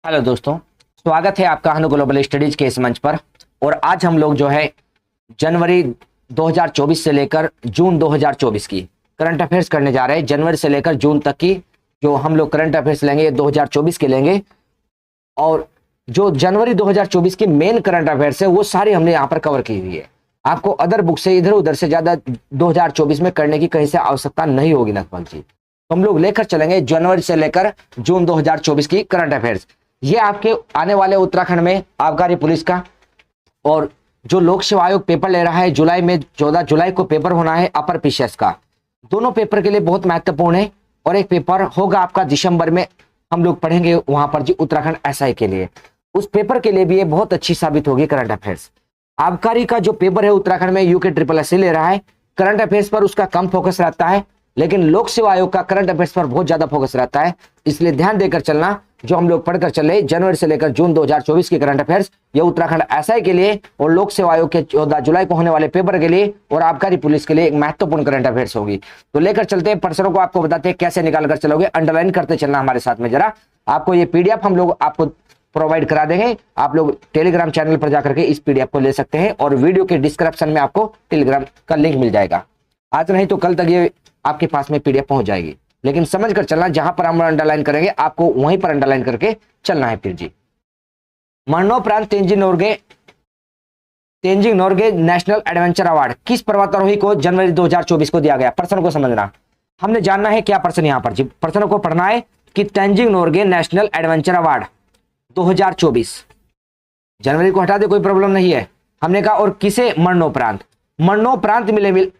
Hello दोस्तों, स्वागत है आपका अनु ग्लोबल स्टडीज के इस मंच पर। और आज हम लोग जो है जनवरी 2024 से लेकर जून 2024 की करंट अफेयर्स करने जा रहे हैं। जनवरी से लेकर जून तक की जो हम लोग करंट अफेयर्स लेंगे ये 2024 के लेंगे। और जो जनवरी 2024 की मेन करंट अफेयर्स है वो सारी हमने यहाँ पर कवर की हुई है। आपको अदर बुक से इधर उधर से ज्यादा 2024 में करने की कहीं से आवश्यकता नहीं होगी लगभग जी। तो हम लोग लेकर चलेंगे जनवरी से लेकर जून 2024 की करंट अफेयर्स। ये आपके आने वाले उत्तराखंड में आबकारी पुलिस का और जो लोक सेवा आयोग पेपर ले रहा है जुलाई में, 14 जुलाई को पेपर होना है अपर पीसीएस का। दोनों पेपर के लिए बहुत महत्वपूर्ण है। और एक पेपर होगा आपका दिसंबर में, हम लोग पढ़ेंगे वहां पर जी उत्तराखंड एसआई के लिए। उस पेपर के लिए भी ये बहुत अच्छी साबित होगी करंट अफेयर्स। आबकारी का जो पेपर है उत्तराखंड में यूके ट्रिपल एस ले रहा है। करंट अफेयर्स पर उसका कम फोकस रहता है, लेकिन लोक सेवा आयोग का करंट अफेयर्स पर बहुत ज्यादा फोकस रहता है। इसलिए ध्यान देकर चलना। जो हम लोग पढ़कर चल रहे जनवरी से लेकर जून 2024 की करंट अफेयर्स, ये उत्तराखंड एसआई के लिए और लोक सेवा आयोग के 14 जुलाई को होने वाले पेपर के लिए और आबकारी पुलिस के लिए एक महत्वपूर्ण करंट अफेयर्स होगी। तो लेकर चलते हैं प्रश्नों को, आपको बताते हैं कैसे निकाल कर चलोगे। अंडरलाइन करते चलना हमारे साथ में जरा। आपको ये पीडीएफ हम लोग आपको प्रोवाइड करा देंगे। आप लोग टेलीग्राम चैनल पर जाकर के इस पीडीएफ को ले सकते हैं और वीडियो के डिस्क्रिप्शन में आपको टेलीग्राम का लिंक मिल जाएगा। आज नहीं तो कल तक ये आपके पास में पीडीएफ पहुंच जाएगी। लेकिन समझ कर चलना, जहां पर हम अंडरलाइन करेंगे आपको वहीं पर अंडरलाइन करके चलना है। फिर जी मरणोपरांत Tenzing Norgay national adventure award किस पर्वतारोही को जनवरी 2024 को दिया गया? प्रश्न को समझना, हमने जानना है क्या प्रश्न यहाँ पर जी। प्रश्न को पढ़ना है कि Tenzing Norgay national adventure award 2024 जनवरी को हटा दे, कोई प्रॉब्लम नहीं है। हमने कहा और किसे मरणोपरांत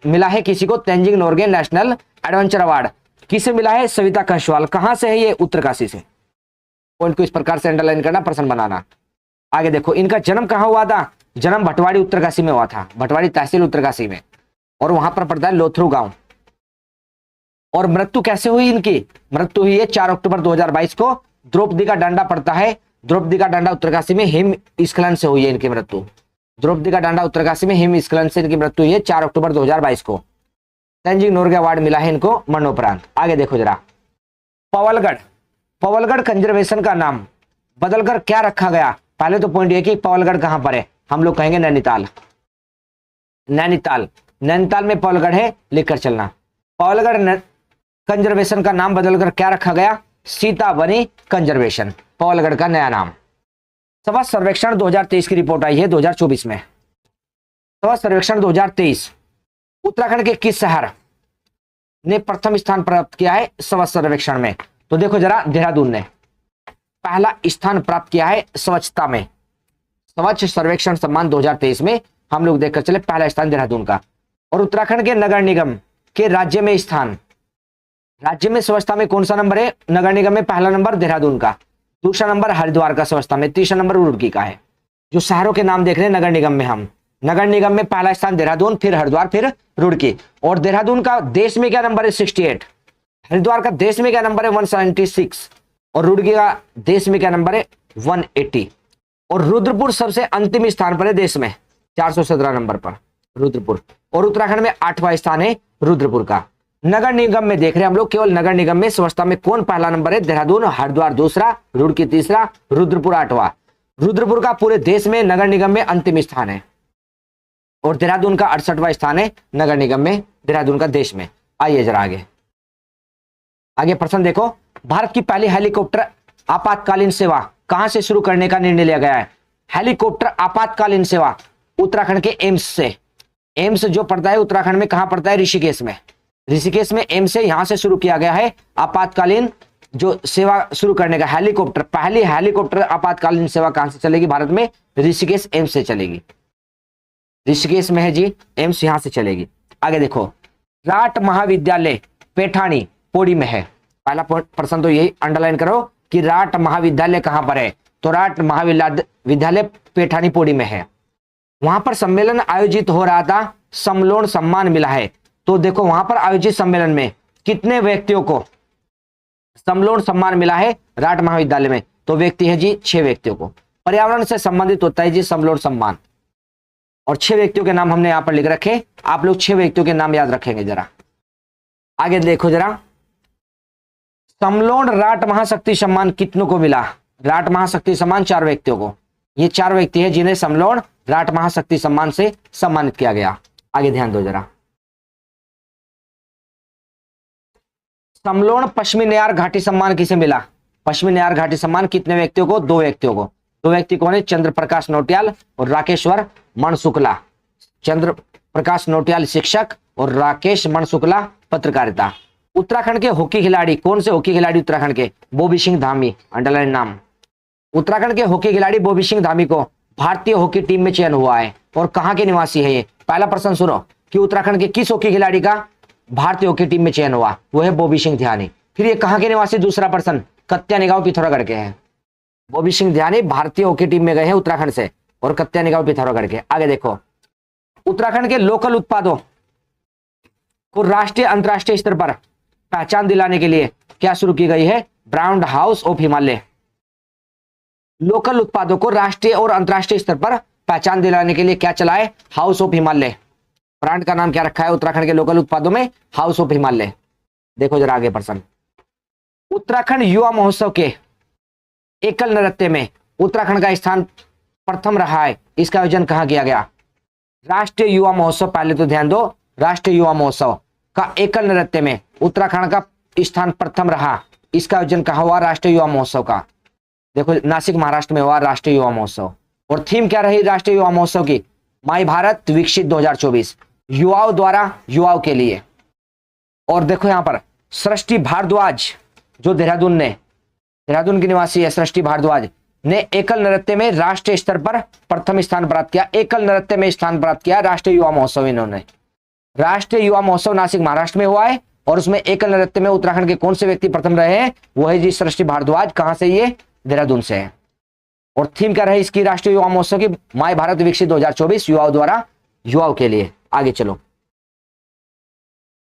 मिला है किसी को Tenzing Norgay national adventure award. किसे मिला है? सविता कंशवाल। कहां से है ये? उत्तरकाशी से। पॉइंट को इस प्रकार से अंडरलाइन करना, प्रश्न बनाना। आगे देखो, इनका जन्म कहां हुआ था? जन्म भटवाड़ी उत्तरकाशी में हुआ था, भटवाड़ी तहसील उत्तरकाशी में। और वहां पर पड़ता है लोथरू गांव। और मृत्यु कैसे हुई इनकी? मृत्यु हुई है 4 अक्टूबर 2022 को। द्रौपदी का डांडा पड़ता है, द्रौपदी का डांडा उत्तरकाशी में हिमस्खलन से हुई है इनकी मृत्यु। द्रौपदी का डांडा उत्तरकाशी में हिमस्खलन से इनकी मृत्यु हुई है 4 अक्टूबर 2022 को। तेंजिंग नोर्गे अवार्ड मिला है इनको मरणोपरांत। आगे देखो जरा, पवलगढ़ कंजर्वेशन का नाम बदलकर क्या रखा गया? पहले तो पॉइंट ये कि पवलगढ़ कहां पर है, हम लोग कहेंगे नैनीताल। नैनीताल में पवलगढ़ है, लिखकर चलना। पवलगढ़ कंजर्वेशन का नाम बदलकर क्या रखा गया? सीताबनी कंजर्वेशन, पवलगढ़ का नया नाम। सभा सर्वेक्षण 2023 की रिपोर्ट आई है 2024 में। सभा सर्वेक्षण 2023 उत्तराखंड के किस शहर ने प्रथम स्थान प्राप्त किया है स्वच्छ सर्वेक्षण में? तो देखो जरा, देहरादून ने पहला स्थान प्राप्त किया है स्वच्छता में। स्वच्छ सर्वेक्षण सम्मान 2023 में हम लोग देखकर चले, पहला स्थान देहरादून का। और उत्तराखंड के नगर निगम के राज्य में स्थान, राज्य में स्वच्छता में कौन सा नंबर है? नगर निगम में पहला नंबर देहरादून का, दूसरा नंबर हरिद्वार का स्वच्छता में, तीसरा नंबर रुड़की का है। जो शहरों के नाम देख रहे हैं नगर निगम में, हम नगर निगम में पहला स्थान देहरादून, फिर हरिद्वार, फिर रुड़की। और देहरादून का देश में क्या नंबर है? 68। हरिद्वार का देश में क्या नंबर है? 176। और रुड़की का देश में क्या नंबर है? 180। और रुद्रपुर सबसे अंतिम स्थान पर है देश में, 417 नंबर पर रुद्रपुर। और उत्तराखंड में 8वां स्थान है रुद्रपुर का। नगर निगम में देख रहे हैं हम लोग, केवल नगर निगम में स्वच्छता में कौन पहला नंबर है? देहरादून, हरिद्वार दूसरा, रुड़की तीसरा, रुद्रपुर 8वां। रुद्रपुर का पूरे देश में नगर निगम में अंतिम स्थान है। और देहरादून का 68वां स्थान है नगर निगम में, देहरादून का देश में। आइए जरा आगे प्रश्न देखो। भारत की पहली हेलीकॉप्टर आपातकालीन सेवा कहां से शुरू करने का निर्णय लिया गया है? हेलीकॉप्टर आपातकालीन सेवा उत्तराखंड के एम्स से। एम्स जो पड़ता है उत्तराखंड में, कहां पड़ता है? ऋषिकेश में। ऋषिकेश में एम्स से यहां से शुरू किया गया है आपातकालीन जो सेवा शुरू करने का। हेलीकॉप्टर, पहली हेलीकॉप्टर आपातकालीन सेवा कहां से चलेगी भारत में? ऋषिकेश एम्स से चलेगी। ऋषिकेश में है जी एम्स, यहां से चलेगी। आगे देखो, राट महाविद्यालय पैठानी पौड़ी में है। पहला प्रश्न तो यही अंडरलाइन करो कि राट महाविद्यालय कहां पर है? तो राट महाविद्यालय पैठानी पौड़ी में है। वहां पर सम्मेलन आयोजित हो रहा था, समलोन सम्मान मिला है। तो देखो वहां पर आयोजित सम्मेलन में कितने व्यक्तियों को समलोन सम्मान मिला है राट महाविद्यालय में? तो व्यक्ति है जी 6 व्यक्तियों को। पर्यावरण से संबंधित होता है जी समलोन सम्मान। और 6 व्यक्तियों के नाम हमने यहां पर लिख रखे, आप लोग 6 व्यक्तियों के नाम याद रखेंगे जरा। आगे देखो जरा, समलोन राट महाशक्ति सम्मान कितनों को मिला? राट महाशक्ति सम्मान 4 व्यक्तियों को। ये 4 व्यक्ति है जिन्हें समलोन राट महाशक्ति सम्मान से सम्मानित किया गया। आगे ध्यान दो जरा। समलोन पश्चिमी घाटी सम्मान किसे मिला? पश्चिमी घाटी सम्मान कितने व्यक्तियों को? 2 व्यक्तियों को। 2 व्यक्ति कौन है? चंद्र प्रकाश नौटियाल और राकेश्वर मणशुक्ला। चंद्र प्रकाश नौटियाल शिक्षक और राकेश मणशुक्ला पत्रकारिता। उत्तराखंड के हॉकी खिलाड़ी कौन से हॉकी खिलाड़ी उत्तराखंड के? बॉबी सिंह धामी, अंडरलाइन नाम। उत्तराखंड के हॉकी खिलाड़ी बॉबी सिंह धामी को भारतीय हॉकी टीम में चयन हुआ है और कहां के निवासी है ये? पहला प्रश्न सुनो कि उत्तराखंड के किस हॉकी खिलाड़ी का भारतीय हॉकी टीम में चयन हुआ? वो है बॉबी सिंह ध्यानी। फिर ये कहां के निवासी? दूसरा प्रश्न कत्यानिगांव पिथौरागढ़ के हैं। बॉबी सिंह ध्यानी भारतीय हॉकी टीम में गए हैं उत्तराखंड से और कत्यानिगांव पिथौरागढ़ के। आगे देखो, उत्तराखंड के लोकल उत्पादों को राष्ट्रीय अंतरराष्ट्रीय स्तर पर पहचान दिलाने के लिए क्या शुरू की गई है? Brand house of Himalaya. Local उत्पादों को राष्ट्रीय और अंतरराष्ट्रीय स्तर पर पहचान दिलाने के लिए क्या चला है? House of Himalaya. ब्रांड का नाम क्या रखा है उत्तराखंड के लोकल उत्पादों में? House of Himalaya. देखो जरा आगे प्रश्न। उत्तराखंड युवा महोत्सव के एकल नृत्य में उत्तराखंड का स्थान प्रथम रहा है। इसका आयोजन कहां किया गया? राष्ट्रीय युवा महोत्सव, पहले तो ध्यान दो, राष्ट्रीय युवा महोत्सव का एकल नृत्य में उत्तराखंड का स्थान प्रथम रहा। इसका आयोजन कहां हुआ? राष्ट्रीय युवा महोत्सव का। देखो नासिक महाराष्ट्र में हुआ राष्ट्रीय युवा महोत्सव। और थीम क्या रही राष्ट्रीय युवा महोत्सव की? माई भारत विकसित 2024, युवाओं द्वारा युवाओं के लिए। और देखो यहां पर सृष्टि भारद्वाज जो देहरादून की निवासी है, सृष्टि भारद्वाज ने एकल नृत्य में राष्ट्रीय स्तर पर प्रथम स्थान प्राप्त किया। एकल नृत्य में स्थान प्राप्त किया राष्ट्रीय युवा महोत्सव। इन्होंने राष्ट्रीय युवा महोत्सव नासिक महाराष्ट्र में हुआ है और उसमें एकल नृत्य में उत्तराखंड के कौन से व्यक्ति प्रथम रहे हैं? वो है जी सृष्टि भारद्वाज। कहां से? ये देहरादून से है। और थीम क्या रही इसकी राष्ट्रीय युवा महोत्सव की? माय भारत विकसित 2024, युवाओं द्वारा युवाओं के लिए। आगे चलो।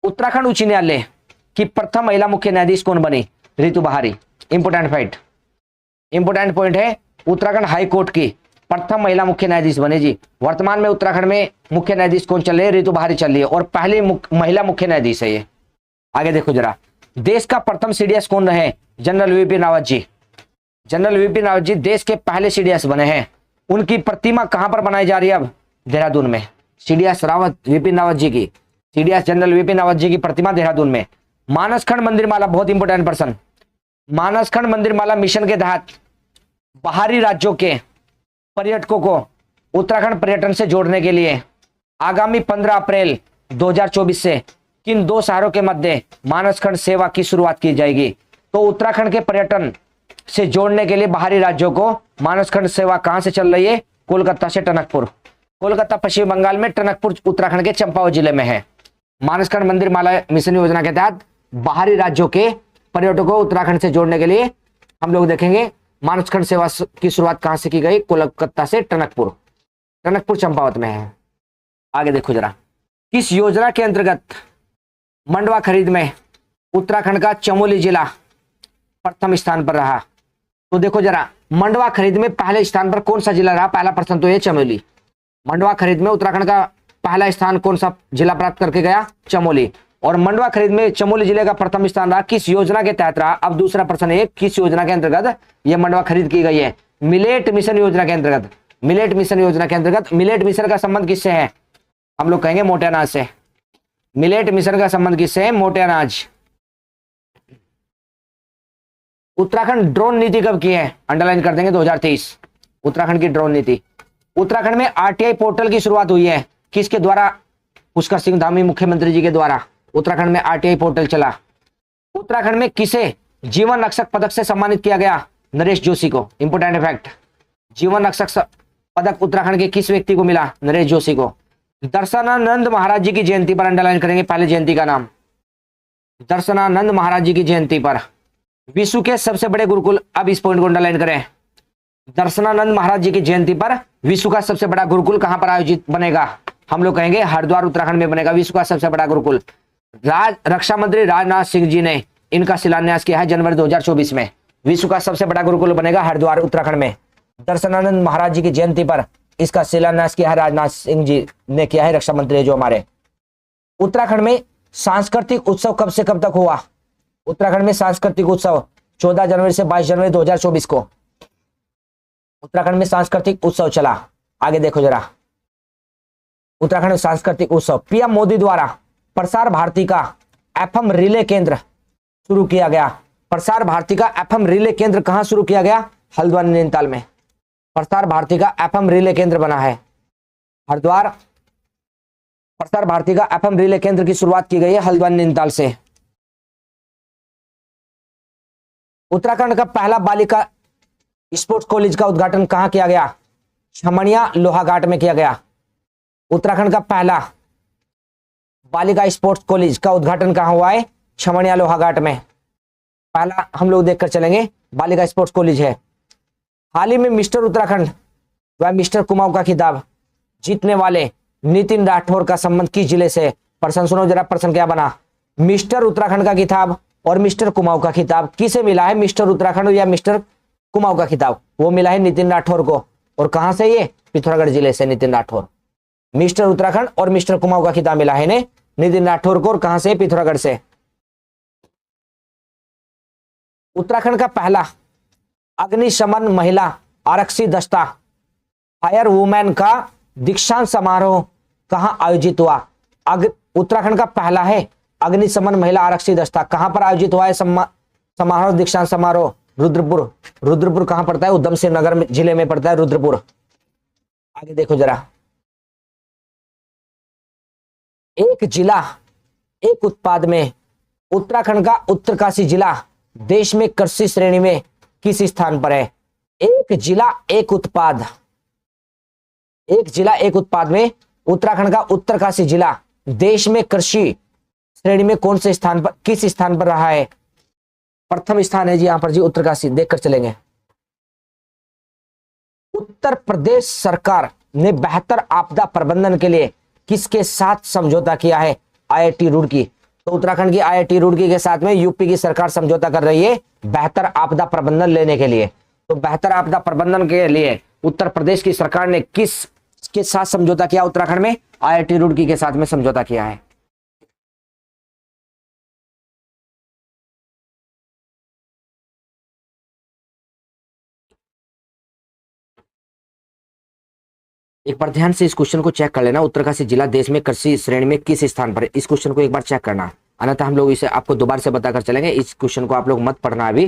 उत्तराखंड उच्च न्यायालय की प्रथम महिला मुख्य न्यायाधीश कौन बनी? रितु बहारी। इंपोर्टेंट पॉइंट है, उत्तराखंड हाई कोर्ट की प्रथम महिला मुख्य न्यायाधीश बने जी। वर्तमान में उत्तराखंड में मुख्य न्यायाधीश कौन चल रहे हैं? रितु बहारी चल रही है और पहली महिला मुख्य न्यायाधीश है ये। आगे देखो जरा। देश का प्रथम सीडीएस कौन रहे? General VP Rawat ji. General VP Rawat ji देश के पहले सीडीएस बने हैं। उनकी प्रतिमा कहां पर बनाई जा रही है? अब देहरादून में। सीडीएस रावत, विपिन रावत जी की, सीडीएस जनरल विपिन रावत जी की प्रतिमा देहरादून में। मानसखंड मंदिर माला, बहुत इंपोर्टेंट पर्सन। मानसखंड मंदिर माला मिशन के तहत बाहरी राज्यों के पर्यटकों को उत्तराखंड पर्यटन से जोड़ने के लिए आगामी 15 अप्रैल 2024 से किन 2 शहरों के मध्य मानसखंड सेवा की शुरुआत की जाएगी? तो उत्तराखंड के पर्यटन से जोड़ने के लिए बाहरी राज्यों को मानसखंड सेवा कहां से चल रही है? कोलकाता से टनकपुर। कोलकाता पश्चिम बंगाल में, टनकपुर उत्तराखंड के चंपावत जिले में है। मानसखंड मंदिर माला मिशन योजना के तहत बाहरी राज्यों के पर्यटकों को उत्तराखंड से जोड़ने के लिए हम लोग देखेंगे मानसखंड सेवा की शुरुआत कहां से की गई? कोलकाता से टनकपुर चंपावत में है। आगे देखो जरा। किस योजना के अंतर्गत मंडवा खरीद में उत्तराखंड का चमोली जिला प्रथम स्थान पर रहा? तो देखो जरा, मंडवा खरीद में पहले स्थान पर कौन सा जिला रहा? पहला प्रश्न तो ये चमोली। मंडवा खरीद में उत्तराखंड का पहला स्थान कौन सा जिला प्राप्त करके गया? चमोली। और मंडवा खरीद में चमोली जिले का प्रथम स्थान रहा। किस योजना के तहत रहा? अब दूसरा प्रश्न है, किस योजना के अंतर्गत यह मंडवा खरीद की गई है? मिलेट मिशन योजना के अंतर्गत। मिलेट मिशन योजना के अंतर्गत। मिलेट मिशन का संबंध किससे है? हम लोग कहेंगे मोटे अनाज से। मिलेट मिशन का संबंध किससे है? मोटे अनाज। उत्तराखंड ड्रोन नीति कब की है? अंडरलाइन कर देंगे 2023। उत्तराखंड की ड्रोन नीति। उत्तराखंड में आरटीआई पोर्टल की शुरुआत हुई है किसके द्वारा? पुष्कर सिंह धामी मुख्यमंत्री जी के द्वारा उत्तराखंड में आरटीआई पोर्टल चला। उत्तराखंड में किसे जीवन रक्षक पदक से सम्मानित किया गया? नरेश जोशी को। इंपोर्टेंट फैक्ट, जीवन रक्षक पदक उत्तराखंड के किस व्यक्ति को मिला? नरेश जोशी को। दर्शनानंद महाराज जी की जयंती पर अंडरलाइन करेंगे पहले जयंती का नाम। दर्शनानंद महाराज जी की जयंती पर विश्व के सबसे बड़े गुरुकुल, अब इस पॉइंट को अंडरलाइन करें। दर्शनानंद महाराज जी की जयंती पर विश्व का सबसे बड़ा गुरुकुल कहां पर आयोजित बनेगा? हम लोग कहेंगे हरिद्वार उत्तराखंड में बनेगा विश्व का सबसे बड़ा गुरुकुल। रक्षा मंत्री राजनाथ सिंह जी ने इनका शिलान्यास किया है जनवरी 2024 में। विश्व का सबसे बड़ा गुरुकुल बनेगा हरिद्वार उत्तराखंड में। दर्शनानंद महाराज जी की जयंती पर इसका शिलान्यास किया है राजनाथ सिंह जी ने किया है, रक्षा मंत्री जो हमारे। उत्तराखंड में सांस्कृतिक उत्सव कब से कब तक हुआ? उत्तराखंड में सांस्कृतिक उत्सव 14 जनवरी से 22 जनवरी 2024 को। उत्तराखंड में सांस्कृतिक उत्सव चला। आगे देखो जरा, उत्तराखंड में सांस्कृतिक उत्सव, पीएम मोदी द्वारा प्रसार भारती का एफएम रिले केंद्र शुरू किया गया। प्रसार भारती का एफएम रिले केंद्र कहां शुरू किया गया? हरिद्वार नैनीताल में प्रसार भारती का एफएम रिले केंद्र बना है। हरिद्वार प्रसार भारती का एफएम रिले केंद्र की शुरुआत की गई है हरिद्वार नैनीताल से। उत्तराखंड का पहला बालिका स्पोर्ट्स कॉलेज का उद्घाटन कहां किया गया? छमनिया लोहाघाट में किया गया। उत्तराखंड का पहला बालिका स्पोर्ट्स कॉलेज का उद्घाटन कहां हुआ है? छमनिया लोहाघाट में। पहला हम लोग देखकर चलेंगे बालिका स्पोर्ट्स कॉलेज है। हाल ही में मिस्टर उत्तराखंड व मिस्टर कुमाऊं का खिताब जीतने वाले नितिन राठौर का संबंध किस जिले से? प्रश्न सुनो जरा, प्रश्न क्या बना? मिस्टर उत्तराखंड का खिताब और मिस्टर कुमाऊं का खिताब किसे मिला है? मिस्टर उत्तराखंड या मिस्टर कुमाऊं का खिताब वो मिला है नितिन राठौर को। और कहां से? ये पिथौरागढ़ जिले से नितिन राठौर। मिस्टर उत्तराखंड और मिस्टर कुमाऊं का खिताब मिला है इन्हें नितिन राठौर को। और कहां से? पिथौरागढ़ से। उत्तराखंड का पहला अग्निशमन महिला आरक्षी दस्ता फायर वुमेन का दीक्षांत समारोह कहां आयोजित हुआ? उत्तराखंड का पहला है अग्निशमन महिला आरक्षी दस्ता, कहां पर आयोजित हुआ है समारोह, दीक्षांत समारोह? रुद्रपुर। रुद्रपुर कहां पड़ता है? उधम सिंह नगर जिले में पड़ता है रुद्रपुर। आगे देखो जरा, एक जिला एक उत्पाद में उत्तराखंड का उत्तरकाशी जिला देश में कृषि श्रेणी में किस स्थान पर है? एक जिला एक उत्पाद, एक जिला एक उत्पाद में उत्तराखंड का उत्तरकाशी जिला देश में कृषि श्रेणी में कौन से स्थान पर, किस स्थान पर रहा है? प्रथम स्थान है जी यहां पर जी उत्तरकाशी। देखकर चलेंगे। उत्तर प्रदेश सरकार ने बेहतर आपदा प्रबंधन के लिए किसके साथ समझौता किया है? आईआईटी रुड़की। तो उत्तराखंड की आईआईटी रुड़की के साथ में यूपी की सरकार समझौता कर रही है बेहतर आपदा प्रबंधन लेने के लिए। तो बेहतर आपदा प्रबंधन के लिए उत्तर प्रदेश की सरकार ने किसके साथ समझौता किया? उत्तराखंड में आईआईटी रुड़की के साथ में समझौता किया है। एक बार ध्यान से इस क्वेश्चन को चेक कर लेना। उत्तरकाशी जिला देश में कृषि श्रेणी में किस स्थान पर है? इस क्वेश्चन को एक बार चेक करना, अन्यथा हम लोग इसे आपको दोबारा से बताकर चलेंगे। इस क्वेश्चन को आप लोग मत पढ़ना, अभी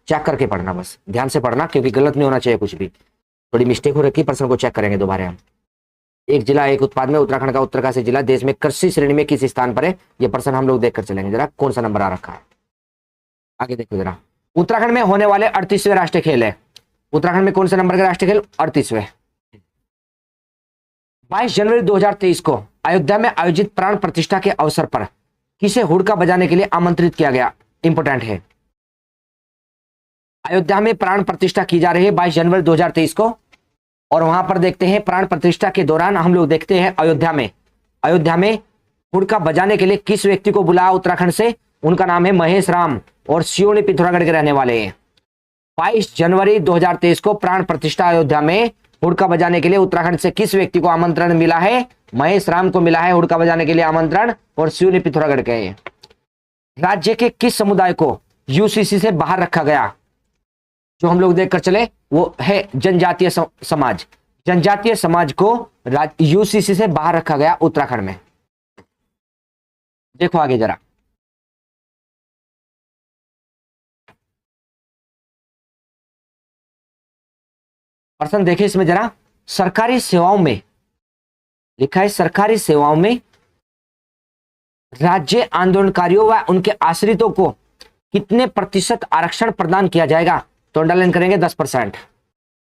चेक करके पढ़ना, बस ध्यान से पढ़ना, क्योंकि गलत नहीं होना चाहिए कुछ भी। थोड़ी मिस्टेक हो रखी, प्रश्न को चेक करेंगे दोबारा हम। एक जिला एक उत्पाद में उत्तराखंड का उत्तरकाशी जिला देश में कृषि श्रेणी में किस स्थान पर है? ये प्रश्न हम लोग देखकर चलेंगे जरा कौन सा नंबर आ रखा है। आगे देखो जरा, उत्तराखंड में होने वाले 38वें राष्ट्रीय खेल है। उत्तराखंड में कौन से नंबर के राष्ट्रीय खेल? 38वें। 22 जनवरी 2023 को अयोध्या में आयोजित प्राण प्रतिष्ठा के अवसर पर किसे हुड़का बजाने के लिए आमंत्रित किया गया? इंपोर्टेंट है। अयोध्या में प्राण प्रतिष्ठा की जा रही है 22 जनवरी 2023 को, और वहां पर देखते हैं प्राण प्रतिष्ठा के दौरान हम लोग देखते हैं अयोध्या में हुड़का बजाने के लिए किस व्यक्ति को बुलाया उत्तराखंड से? उनका नाम है महेश राम, और सियोनी पिथौरागढ़ के रहने वाले हैं। 22 जनवरी 2023 को प्राण प्रतिष्ठा अयोध्या में हुड़का बजाने के लिए उत्तराखंड से किस व्यक्ति को आमंत्रण मिला है? महेश राम को मिला है हुड़का बजाने के लिए आमंत्रण, और सियोनी पिथौरागढ़ के हैं। राज्य के किस समुदाय को यूसीसी से बाहर रखा गया? जो हम लोग देखकर चले वो है जनजातीय समाज। जनजातीय समाज को यूसीसी से बाहर रखा गया उत्तराखंड में। देखो आगे जरा, प्रश्न देखिए इसमें जरा। सरकारी सेवाओं में लिखा है, सरकारी सेवाओं में राज्य आंदोलनकारियों व उनके आश्रितों को कितने प्रतिशत आरक्षण प्रदान किया जाएगा? तो अंडरलाइन करेंगे 10%।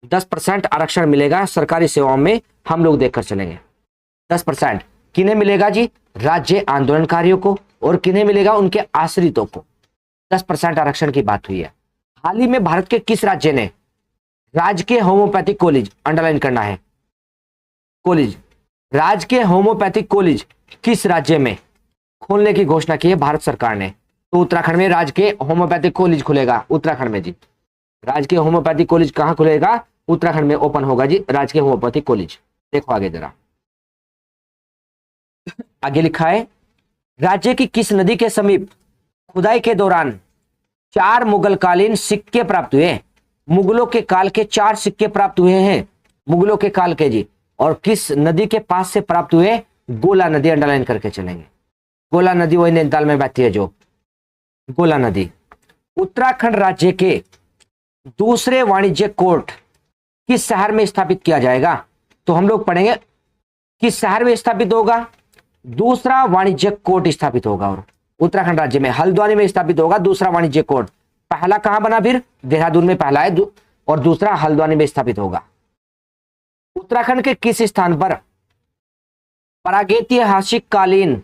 10% आरक्षण मिलेगा सरकारी सेवाओं में, हम लोग देखकर चलेंगे। 10% किन्हें मिलेगा जी? राज्य आंदोलनकारियों को, और किन्हें मिलेगा? उनके आश्रितों को। 10% आरक्षण की बात हुई है। हाल ही में भारत के किस राज्य ने राजकीय होम्योपैथिक कॉलेज, अंडरलाइन करना है, कॉलेज, राजकीय होम्योपैथिक कॉलेज किस राज्य में खोलने की घोषणा की है भारत सरकार ने? तो उत्तराखंड में राजकीय होम्योपैथिक कॉलेज खुलेगा उत्तराखंड में जी। राजकीय होम्योपैथिक कॉलेज कहां खुलेगा? उत्तराखंड में ओपन होगा जी राजकीय होम्योपैथिक कॉलेज। देखो आगे जरा, आगे लिखा है, राज्य की किस नदी के समीप खुदाई के दौरान 4 मुगलकालीन सिक्के प्राप्त हुए? मुगलों के काल के 4 सिक्के प्राप्त हुए हैं, मुगलों के काल के जी, और किस नदी के पास से प्राप्त हुए? गोला नदी, अंडरलाइन करके चलेंगे। गोला नदी वही नैनीताल में बहती है जो गोला नदी। उत्तराखंड राज्य के दूसरे वाणिज्य कोर्ट किस शहर में स्थापित किया जाएगा? तो हम लोग पढ़ेंगे किस शहर में स्थापित होगा? दूसरा वाणिज्य कोर्ट स्थापित होगा, और उत्तराखंड राज्य में हल्द्वानी में स्थापित होगा दूसरा वाणिज्य कोर्ट। पहला कहां बना? फिर देहरादून में पहला है और दूसरा हल्द्वानी में स्थापित होगा। उत्तराखंड के किस स्थान पर प्रागैतिहासिक कालीन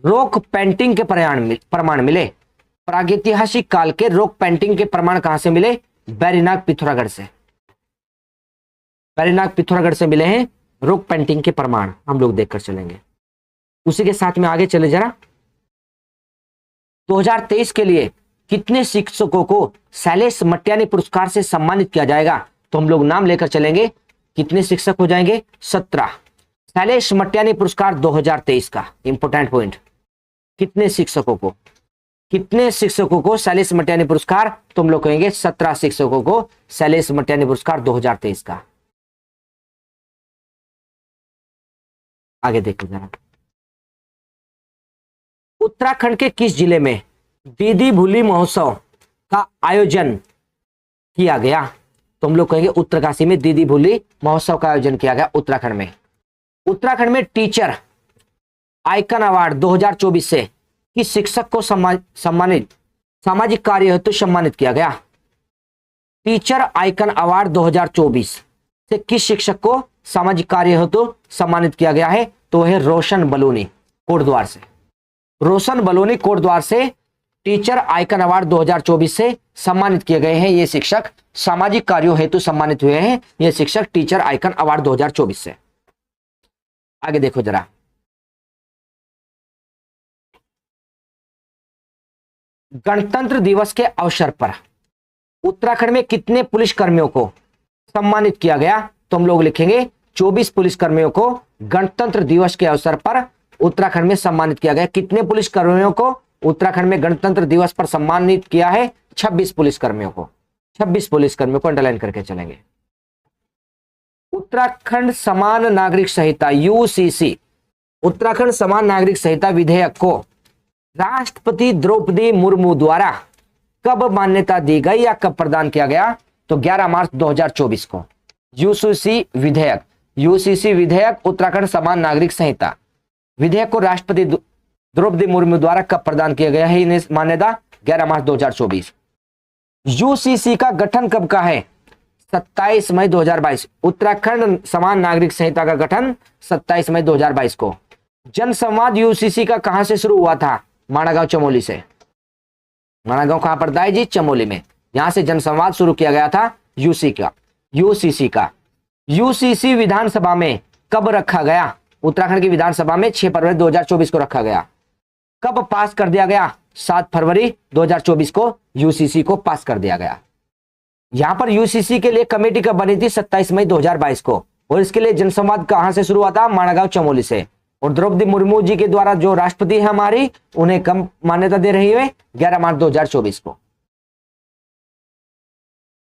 रॉक पेंटिंग के प्रमाण मिले? प्रागैतिहासिक काल के रॉक पेंटिंग के प्रमाण कहां से मिले? बैरीनाग पिथौरागढ़ से, बैरीनाग पिथौरागढ़ से मिले हैं रॉक पेंटिंग के प्रमाण, हम लोग देखकर चलेंगे। उसी के साथ में आगे चले जरा। 2023 के लिए कितने शिक्षकों को शैलेश मटियानी पुरस्कार से सम्मानित किया जाएगा? तो हम लोग नाम लेकर चलेंगे। कितने शिक्षक हो जाएंगे? 17। शैलेश मटियानी पुरस्कार 2023 का इंपोर्टेंट पॉइंट, कितने शिक्षकों को, कितने शिक्षकों को शैलेश मटियानी पुरस्कार? तो हम लोग कहेंगे 17 शिक्षकों को शैलेश मटियानी पुरस्कार 2023 का। आगे देखो जरा। उत्तराखंड के किस जिले में दीदी भूली महोत्सव का आयोजन किया गया? तो हम लोग कहेंगे उत्तरकाशी में दीदी भूली महोत्सव का आयोजन किया गया उत्तराखंड में। उत्तराखंड में टीचर आइकन अवार्ड 2024 से किस शिक्षक को सम्मानित सामाजिक कार्य हेतु सम्मानित किया गया? टीचर आइकन अवार्ड 2024 से किस शिक्षक को सामाजिक कार्य हेतु सम्मानित किया गया है? तो है रोशन बलूनी कोटद्वार से, रोशन बलूनी कोटद्वार से टीचर आइकन अवार्ड 2024 से सम्मानित किए गए हैं। ये शिक्षक सामाजिक कार्यों हेतु सम्मानित हुए हैं, ये शिक्षक टीचर आइकन अवार्ड 2024 से। आगे देखो जरा। गणतंत्र दिवस के अवसर पर उत्तराखंड में कितने पुलिस कर्मियों को सम्मानित किया गया? तो हम लोग लिखेंगे 24 पुलिस कर्मियों को गणतंत्र दिवस के अवसर पर उत्तराखंड में सम्मानित किया गया। कितने पुलिस कर्मियों को उत्तराखंड में गणतंत्र दिवस पर सम्मानित किया है? 26 पुलिस कर्मियों को, 26 पुलिस कर्मियों को अंडरलाइन करके चलेंगे। उत्तराखंड समान नागरिक संहिता यूसीसी, उत्तराखंड समान नागरिक संहिता विधेयक को राष्ट्रपति द्रौपदी मुर्मू द्वारा कब मान्यता दी गई या कब प्रदान किया गया? तो 11 मार्च 2024 को। यूसीसी विधेयक, यूसीसी विधेयक उत्तराखंड समान नागरिक संहिता विधेयक को राष्ट्रपति द्रौपदी मुर्मू द्वारा कब प्रदान किया गया है इन्हें मान्यता? 11 मार्च 2024। यूसीसी का गठन कब का है? 27 मई 2022। उत्तराखंड समान नागरिक संहिता का गठन 27 मई 2022 को। जनसंवाद यूसीसी का कहां से शुरू हुआ था? माणागांव चमोली से। माणागांव कहां पड़ता है जी? चमोली में। यहां से जनसंवाद शुरू किया गया था यूसीसी का। यूसीसी विधानसभा में कब रखा गया? उत्तराखंड की विधानसभा में 6 फरवरी 2024 को रखा गया। कब पास कर दिया गया? 7 फरवरी 2024 को यूसीसी को पास कर दिया गया। यहां पर यूसीसी के लिए कमेटी कब बनी थी? 27 मई 2022 को। और इसके लिए जनसंवाद कहां से शुरू हुआ था? माणागांव चमोली से। और द्रौपदी मुर्मू जी के द्वारा जो राष्ट्रपति है हमारी, उन्हें कब मान्यता दे रही है? 11 मार्च 2024 को।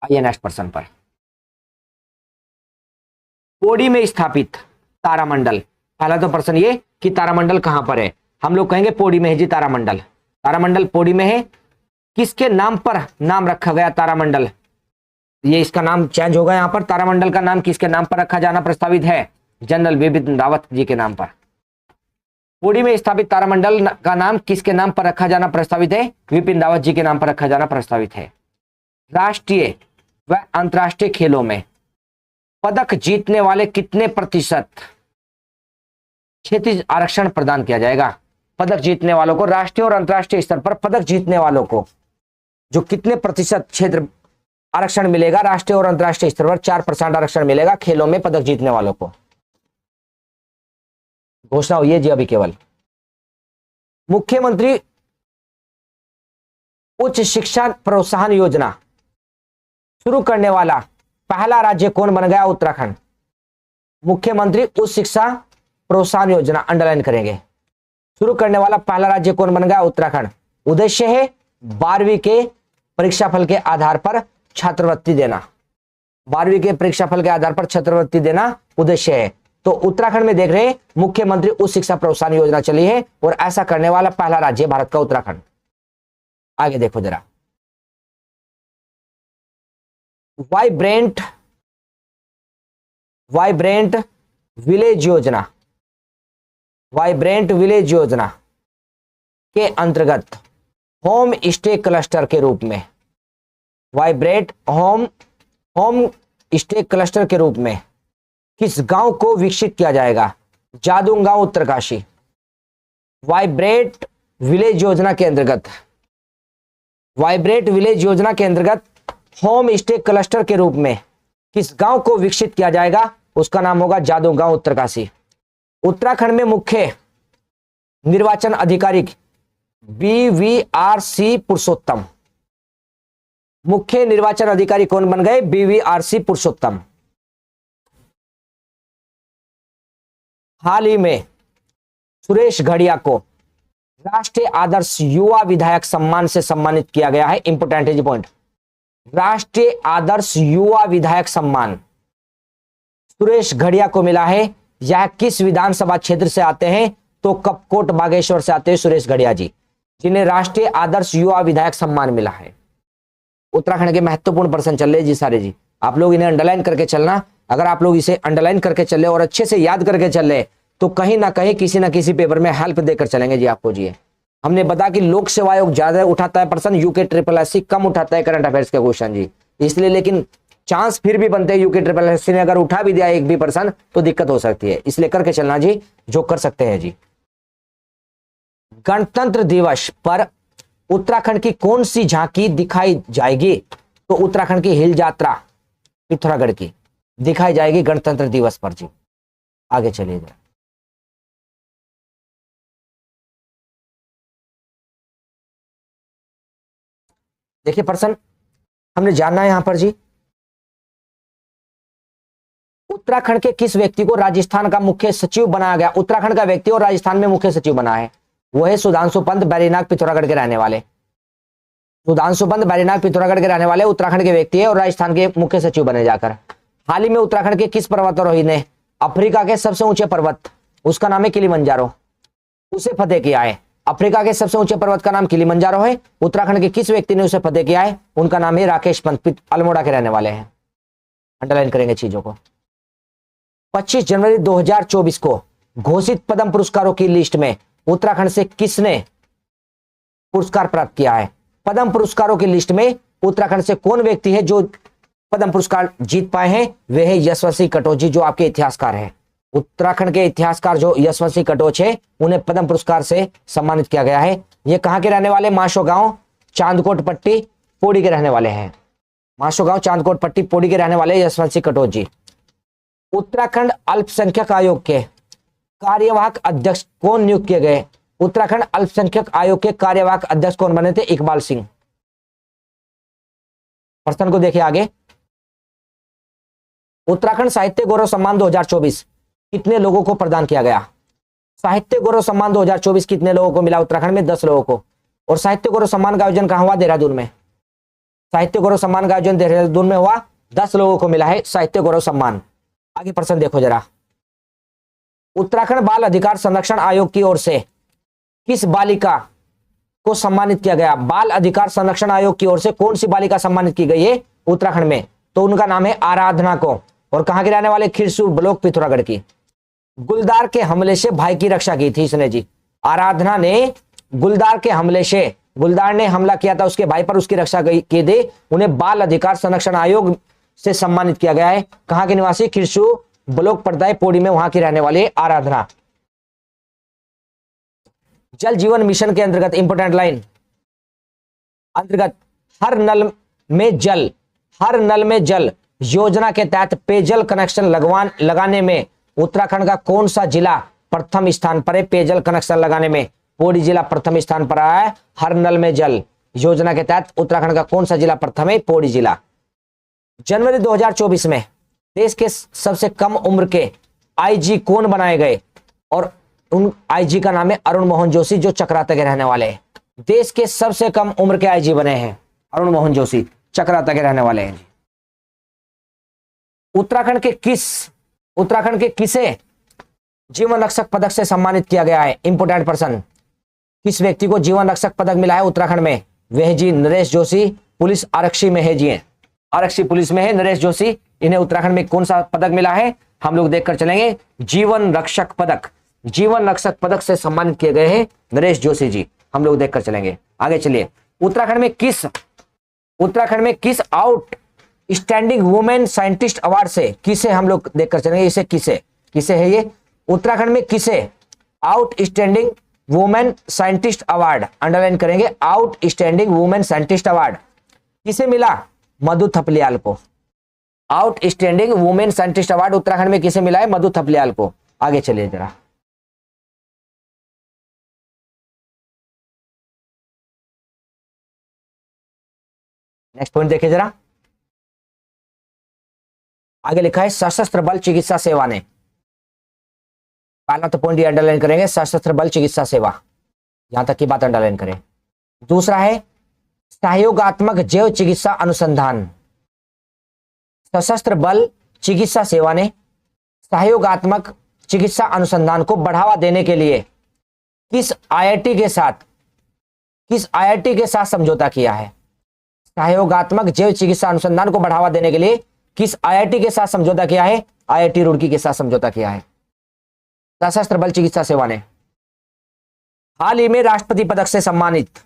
आइए नेक्स्ट प्रश्न पर। पौड़ी में स्थापित तारामंडल, पहला तो प्रश्न ये कि तारामंडल कहां पर है? हम लोग कहेंगे पौड़ी में है जी तारामंडल। तारामंडल पौड़ी में है। किसके नाम पर नाम रखा गया तारामंडल? ये इसका नाम चेंज होगा यहां पर। तारामंडल का नाम किसके नाम पर रखा जाना प्रस्तावित है? जनरल बिपिन रावत जी के नाम पर। पौड़ी में स्थापित तारामंडल का नाम किसके नाम पर रखा जाना प्रस्तावित है? विपिन रावत जी के नाम पर रखा जाना प्रस्तावित है। राष्ट्रीय व अंतर्राष्ट्रीय खेलों में पदक जीतने वाले कितने प्रतिशत क्षेत्रीय आरक्षण प्रदान किया जाएगा? पदक जीतने वालों को, राष्ट्रीय और अंतर्राष्ट्रीय स्तर पर पदक जीतने वालों को जो कितने प्रतिशत क्षेत्र आरक्षण मिलेगा? राष्ट्रीय और अंतर्राष्ट्रीय स्तर पर 4% आरक्षण मिलेगा खेलों में पदक जीतने वालों को। घोषणा हुई है जी अभी केवल। मुख्यमंत्री उच्च शिक्षा प्रोत्साहन योजना शुरू करने वाला पहला राज्य कौन बन गया? उत्तराखंड। मुख्यमंत्री उच्च शिक्षा प्रोत्साहन योजना अंडरलाइन करेंगे। शुरू करने वाला पहला राज्य कौन बन गया? उत्तराखंड। उद्देश्य है 12वीं के परीक्षाफल के आधार पर छात्रवृत्ति देना, 12वीं के परीक्षाफल के आधार पर छात्रवृत्ति देना उद्देश्य है। तो उत्तराखंड में देख रहे हैं मुख्यमंत्री उच्च शिक्षा प्रोत्साहन योजना चली है और ऐसा करने वाला पहला राज्य भारत का उत्तराखंड। आगे देखो जरा, वाइब्रेंट विलेज योजना, वाइब्रेंट विलेज योजना के अंतर्गत होम स्टे क्लस्टर के रूप में, वाइब्रेंट होम स्टे क्लस्टर के रूप में किस गांव को विकसित किया जाएगा? जादून गांव उत्तरकाशी। वाइब्रेंट विलेज योजना के अंतर्गत, वाइब्रेंट विलेज योजना के अंतर्गत होम स्टे क्लस्टर के रूप में किस गांव को विकसित किया जाएगा? उसका नाम होगा जादू गांव उत्तरकाशी। उत्तराखंड में मुख्य निर्वाचन अधिकारी BVRC पुरुषोत्तम, मुख्य निर्वाचन अधिकारी कौन बन गए? BVRC पुरुषोत्तम। हाल ही में सुरेश घड़िया को राष्ट्रीय आदर्श युवा विधायक सम्मान से सम्मानित किया गया है। इंपोर्टेंट है जी पॉइंट, राष्ट्रीय आदर्श युवा विधायक सम्मान सुरेश घड़िया को मिला है। यह किस विधानसभा क्षेत्र से आते हैं? तो कपकोट बागेश्वर से आते हैं सुरेश घड़िया जी, जिन्हें राष्ट्रीय आदर्श युवा विधायक सम्मान मिला है। उत्तराखंड के महत्वपूर्ण प्रश्न चल रहे जी सारे जी, आप लोग इन्हें अंडरलाइन करके चलना। अगर आप लोग इसे अंडरलाइन करके चल रहे और अच्छे से याद करके चल रहे तो कहीं ना कहीं किसी ना किसी पेपर में हेल्प देकर चलेंगे जी आपको जी। हमने बताया कि लोक सेवा आयोग ज्यादा उठाता है प्रश्न, यूके SSS कम उठाता है करंट अफेयर्स के क्वेश्चन जी, इसलिए लेकिन चांस फिर भी बनते हैं। यूके SSS ने अगर उठा भी दिया एक भी प्रश्न तो दिक्कत हो सकती है, इसलिए करके चलना जी जो कर सकते हैं जी। गणतंत्र दिवस पर उत्तराखंड की कौन सी झांकी दिखाई जाएगी? तो उत्तराखंड की हिल यात्रा पिथौरागढ़ की दिखाई जाएगी गणतंत्र दिवस पर जी। आगे चलिए जरा, देखिए प्रश्न हमने जानना है यहां पर जी, उत्तराखंड के किस व्यक्ति को राजस्थान का मुख्य सचिव बनाया गया? उत्तराखंड का व्यक्ति और राजस्थान में मुख्य सचिव बना है, वो है सुधांशु पंत, बैरीनाग पिथौरागढ़ के रहने वाले। सुधांशु पंत बैरीनाग पिथौरागढ़ के रहने वाले उत्तराखंड के व्यक्ति है और राजस्थान के मुख्य सचिव बने जाकर। हाल ही में उत्तराखंड के किस पर्वतारोही ने अफ्रीका के सबसे ऊंचे पर्वत, उसका नाम है किलिमंजारो, उसे फतेह किया है। अफ्रीका के सबसे ऊंचे पर्वत का नाम किलिमंजारो है। उत्तराखंड के किस व्यक्ति ने उसे फतेह किया है? उनका नाम है राकेश पंत, अल्मोड़ा के रहने वाले हैं। अंडरलाइन करेंगे चीजों को। 25 जनवरी 2024 को घोषित पद्म पुरस्कारों की लिस्ट में उत्तराखंड से किसने पुरस्कार प्राप्त किया है? पद्म पुरस्कारों की लिस्ट में उत्तराखंड से कौन व्यक्ति है जो पद्म पुरस्कार जीत पाए हैं? वे है यशवंत सिंह कटोच जी, जो आपके इतिहासकार हैं। उत्तराखंड के इतिहासकार जो यशवंत सिंह कटोच है, उन्हें पद्म पुरस्कार से सम्मानित किया गया है। ये कहां के रहने वाले? माशो गांव, चांदकोट पट्टी, पौड़ी के रहने वाले हैं। माशो गांव, चांदकोट पट्टी, पौड़ी के रहने वाले यशवंत सिंह कटोच जी। उत्तराखंड अल्पसंख्यक आयोग के कार्यवाहक अध्यक्ष कौन नियुक्त किए गए? उत्तराखंड अल्पसंख्यक आयोग के कार्यवाहक अध्यक्ष कौन बने थे? इकबाल सिंह। प्रश्न को देखिए आगे, उत्तराखंड साहित्य गौरव सम्मान 2024 कितने लोगों को प्रदान किया गया? साहित्य गौरव सम्मान 2024 कितने लोगों को मिला? उत्तराखंड में 10 लोगों को। और साहित्य गौरव सम्मान का आयोजन कहां हुआ? देहरादून में। साहित्य गौरव सम्मान का आयोजन देहरादून में हुआ, 10 लोगों को मिला है साहित्य गौरव सम्मान। आगे प्रश्न देखो जरा, उत्तराखंड बाल अधिकार संरक्षण आयोग की ओर से किस बालिका को सम्मानित किया गया? बाल अधिकार संरक्षण आयोग की ओर से कौन सी बालिका सम्मानित की गई है उत्तराखंड में? तो उनका नाम है आराधना को, और कहां के रहने वाले? खिरसू ब्लॉक पिथौरागढ़ की। गुलदार के हमले से भाई की रक्षा की थी इसने जी। आराधना ने गुलदार के हमले से, गुलदार ने हमला किया था उसके भाई पर, उसकी रक्षा की थी। उन्हें बाल अधिकार संरक्षण आयोग से सम्मानित किया गया है। कहां के निवासी? खिरसू ब्लॉक पड़ता है पौड़ी में, वहां की रहने वाली आराधना। जल जीवन मिशन के अंतर्गत इंपोर्टेंट लाइन अंतर्गत हर नल में जल योजना के तहत पेयजल कनेक्शन लगाने में उत्तराखंड का कौन सा जिला प्रथम स्थान पर है? पेयजल कनेक्शन लगाने में पौड़ी जिला प्रथम स्थान पर आया है। हर नल में जल योजना के तहत उत्तराखंड का कौन सा जिला प्रथम है? पौड़ी जिला। जनवरी 2024 में देश के सबसे कम उम्र के आईजी कौन बनाए गए? और उन आईजी का नाम है अरुण मोहन जोशी, जो चक्राता के रहने वाले हैं। देश के सबसे कम उम्र के आईजी बने हैं अरुण मोहन जोशी, चक्राता के रहने वाले हैं जी। उत्तराखंड के किसे जीवन रक्षक पदक से सम्मानित किया गया है? इंपोर्टेंट पर्सन, किस व्यक्ति को जीवन रक्षक पदक मिला है उत्तराखंड में? वह जी नरेश जोशी, पुलिस आरक्षी में है जी, आरक्षी पुलिस में है नरेश जोशी। इन्हें उत्तराखंड में कौन सा पदक मिला है हम लोग देखकर चलेंगे, जीवन रक्षक पदक। जीवन रक्षक पदक से सम्मानित किए गए हैं नरेश जोशी जी, हम लोग देखकर चलेंगे। आगे चलिए, उत्तराखंड में किस out standing women scientist award से, किसे हम लोग देखकर चलेंगे, इसे किसे है ये? उत्तराखंड में किसे outstanding women scientist award, underline करेंगे, outstanding women scientist award किसे मिला? मधु थपलियाल को। Outstanding women scientist award Uttarakhand में किसे मिला है? मधु थपलियाल को। आगे चलिए जरा, नेक्स्ट पॉइंट देखिए जरा, आगे लिखा है सशस्त्र बल चिकित्सा सेवा ने। पहला तो पॉइंट ये अंडरलाइन करेंगे, सशस्त्र बल चिकित्सा सेवा, यहां तक की बात अंडरलाइन करें। दूसरा है सहयोगात्मक जैव चिकित्सा अनुसंधान। सशस्त्र बल चिकित्सा सेवा ने सहयोगात्मक चिकित्सा अनुसंधान को बढ़ावा देने के लिए किस आईआईटी के साथ समझौता किया है? सहयोगात्मक जैव चिकित्सा अनुसंधान को बढ़ावा देने के लिए किस आईआईटी के साथ समझौता किया है? आईआईटी रुड़की के साथ समझौता किया है सशस्त्र बल चिकित्सा सेवा ने। हाल ही में राष्ट्रपति पदक से सम्मानित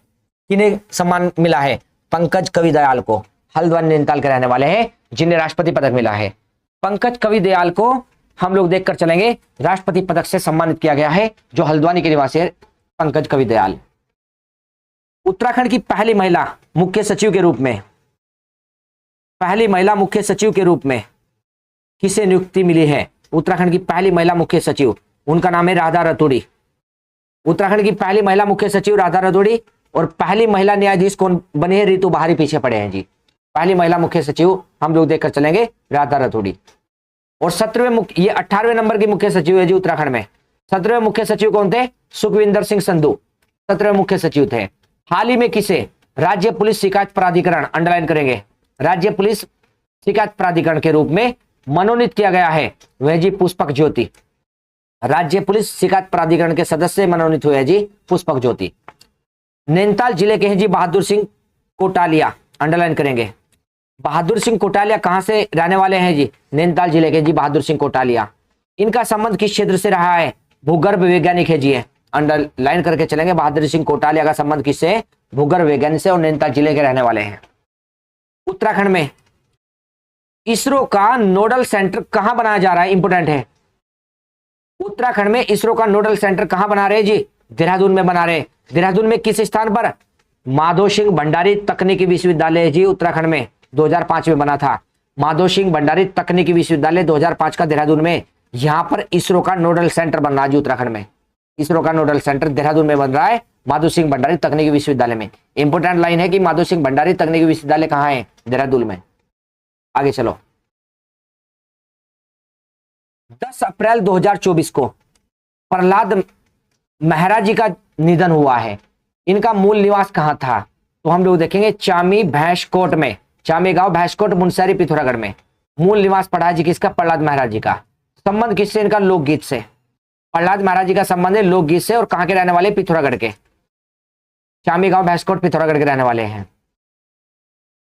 किन्हें सम्मान मिला है? पंकज कविदयाल को। हल्द्वानी नैनीताल के रहने वाले हैं जिन्हें राष्ट्रपति पदक मिला है। पंकज कविदयाल को हम लोग देखकर चलेंगे, राष्ट्रपति पदक से सम्मानित किया गया है, जो हल्द्वानी के निवासी है पंकज कविदयाल। उत्तराखंड की पहली महिला मुख्य सचिव के रूप में किसे नियुक्ति मिली है? उत्तराखंड की पहली महिला मुख्य सचिव, उनका नाम है राधा रतूड़ी। उत्तराखंड की पहली महिला मुख्य सचिव राधा रतूड़ी, और पहली महिला न्यायाधीश कौन बनी है? रितु बहारी पीछे पड़े हैं जी। पहली महिला मुख्य सचिव हम लोग देखकर चलेंगे राधा रतूड़ी। और 18वें नंबर की मुख्य सचिव है जी उत्तराखंड में। 17वें मुख्य सचिव कौन थे? सुखविंदर सिंह संधू 17वें मुख्य सचिव थे। हाल ही में किसे राज्य पुलिस शिकायत प्राधिकरण, अंडरलाइन करेंगे, राज्य पुलिस शिकायत प्राधिकरण के रूप में मनोनीत किया गया है? वह जी पुष्पक ज्योति। राज्य पुलिस शिकायत प्राधिकरण के सदस्य मनोनीत हुए हैं जी पुष्पक ज्योति। नैनीताल जिले के हैं जी बहादुर सिंह कोटालिया, अंडरलाइन करेंगे। बहादुर सिंह कोटालिया कहां से रहने वाले हैं जी? नैनीताल जिले के जी बहादुर सिंह कोटालिया। इनका संबंध किस क्षेत्र से रहा है? भूगर्भ वैज्ञानिक है जी, अंडरलाइन करके चलेंगे। बहादुर सिंह कोटालिया का संबंध किससे? भूगर्भ वैज्ञानिक से, और नैनीताल जिले के रहने वाले हैं। उत्तराखंड में इसरो का नोडल सेंटर कहां बनाया जा रहा है? इंपोर्टेंट है। उत्तराखंड में इसरो का नोडल सेंटर कहां बना रहे जी? देहरादून में बना रहे। देहरादून में किस स्थान पर? माधो सिंह भंडारी तकनीकी विश्वविद्यालय जी उत्तराखंड में 2005 में बना था। माधो सिंह भंडारी तकनीकी विश्वविद्यालय 2005 का देहरादून में, यहां पर इसरो का नोडल सेंटर बन रहा है जी उत्तराखंड में। इसरो का नोडल सेंटर देहरादून में बन रहा है, माधो सिंह भंडारी तकनीकी विश्वविद्यालय में। इंपोर्टेंट लाइन है कि माधो सिंह भंडारी तकनीकी विश्वविद्यालय कहां है? देहरादून में। आगे चलो, 10 अप्रैल 2024 को प्रहलाद मेहरा जी का निधन हुआ है। इनका मूल निवास कहां था? तो हम लोग देखेंगे चामी भैंसकोट में, चामी गांव भैंसकोट मुनस्यारी पिथौरागढ़ में मूल निवास पड़ा है जी किसका? प्रहलाद मेहरा जी का। संबंध किससे? इनका लोकगीत से। प्रहलाद मेहरा जी का संबंध है लोकगीत से, और कहां के रहने वाले? पिथौरागढ़ के, चामी गांव भैंसकोट पिथौरागढ़ के रहने वाले हैं।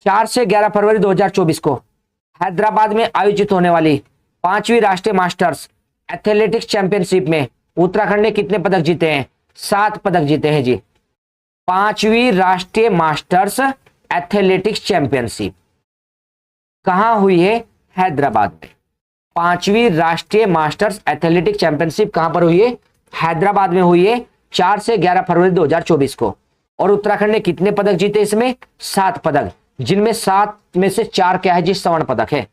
4 से 11 फरवरी 2024 को हैदराबाद में आयोजित होने वाली 5वीं राष्ट्रीय मास्टर्स एथलेटिक्स चैंपियनशिप में उत्तराखंड ने कितने पदक जीते हैं? 7 पदक जीते हैं जी। 5वीं राष्ट्रीय मास्टर्स एथलेटिक्स चैंपियनशिप कहां हुई है? हैदराबाद में। 5वीं राष्ट्रीय मास्टर्स एथलेटिक्स चैंपियनशिप कहां पर हुई है? हैदराबाद में हुई है, 4 से 11 फरवरी 2024 को। और उत्तराखंड ने कितने पदक जीते इसमें? 7 पदक, जिनमें 7 में से 4 क्या है जी? स्वर्ण पदक है।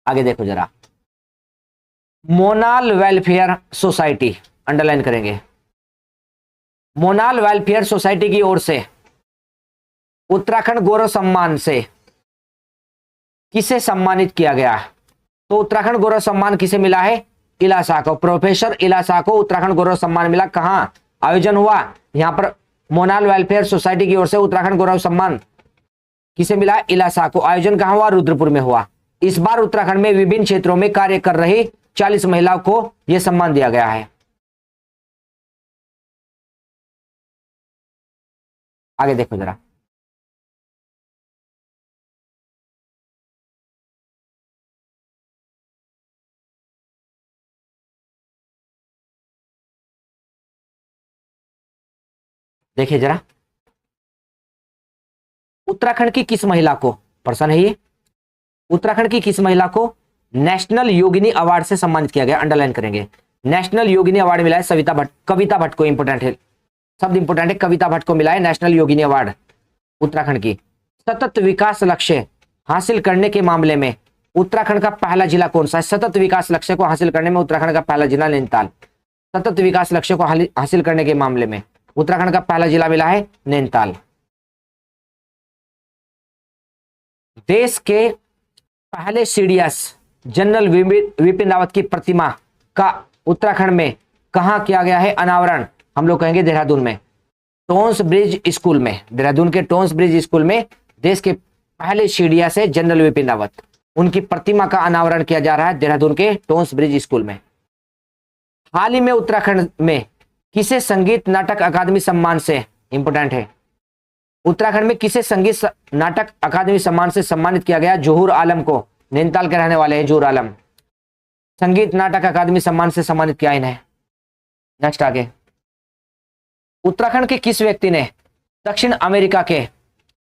आगे देखो जरा, मोनाल वेलफेयर सोसाइटी, अंडरलाइन करेंगे। मोनाल वेलफेयर सोसाइटी की ओर से उत्तराखंड गौरव सम्मान से किसे सम्मानित किया गया? तो उत्तराखंड गौरव सम्मान किसे मिला है? इला शाह को, प्रोफेसर इला शाह को उत्तराखंड गौरव सम्मान मिला। कहां आयोजन हुआ? यहां पर मोनाल वेलफेयर सोसाइटी की ओर से उत्तराखंड गौरव सम्मान किसे मिला? इलासा को। आयोजन कहां हुआ? रुद्रपुर में हुआ। इस बार उत्तराखंड में विभिन्न क्षेत्रों में कार्य कर रही 40 महिलाओं को यह सम्मान दिया गया है। आगे देखो जरा, देखिए जरा, उत्तराखंड की किस महिला को, प्रश्न है ये, उत्तराखंड की किस महिला को नेशनल योगिनी अवार्ड से सम्मानित किया गया? अंडरलाइन करेंगे। नेशनल योगिनी अवार्ड मिला है सविता भट्ट, कविता भट्ट को, इंपोर्टेंट है, शब्द इंपोर्टेंट है, कविता भट्ट को मिला है नेशनल योगिनी अवार्ड उत्तराखंड की। सतत विकास लक्ष्य हासिल करने के मामले में उत्तराखंड का पहला जिला कौन सा है? सतत विकास लक्ष्य को हासिल करने में उत्तराखंड का पहला जिला नैनीताल। सतत विकास लक्ष्य को हासिल करने के मामले में उत्तराखंड का पहला जिला मिला है नैनीताल। देश के पहले सीडीएस जनरल विपिन रावत की प्रतिमा का उत्तराखंड में कहां किया गया है अनावरण? हम लोग कहेंगे देहरादून में, टोन्स ब्रिज स्कूल में। देहरादून के टोन्स ब्रिज स्कूल में देश के पहले सीडीएस है जनरल विपिन रावत, उनकी प्रतिमा का अनावरण किया जा रहा है देहरादून के टोन्स ब्रिज स्कूल में। हाल ही में उत्तराखंड में किसे संगीत नाटक अकादमी सम्मान से, इंपोर्टेंट है, उत्तराखंड में किसे संगीत नाटक अकादमी सम्मान से सम्मानित किया गया? जोहर आलम को, नैनीताल के रहने वाले हैं जोहर आलम, संगीत नाटक अकादमी सम्मान से सम्मानित किया इन्हें। नेक्स्ट आगे, उत्तराखंड के किस व्यक्ति ने दक्षिण अमेरिका के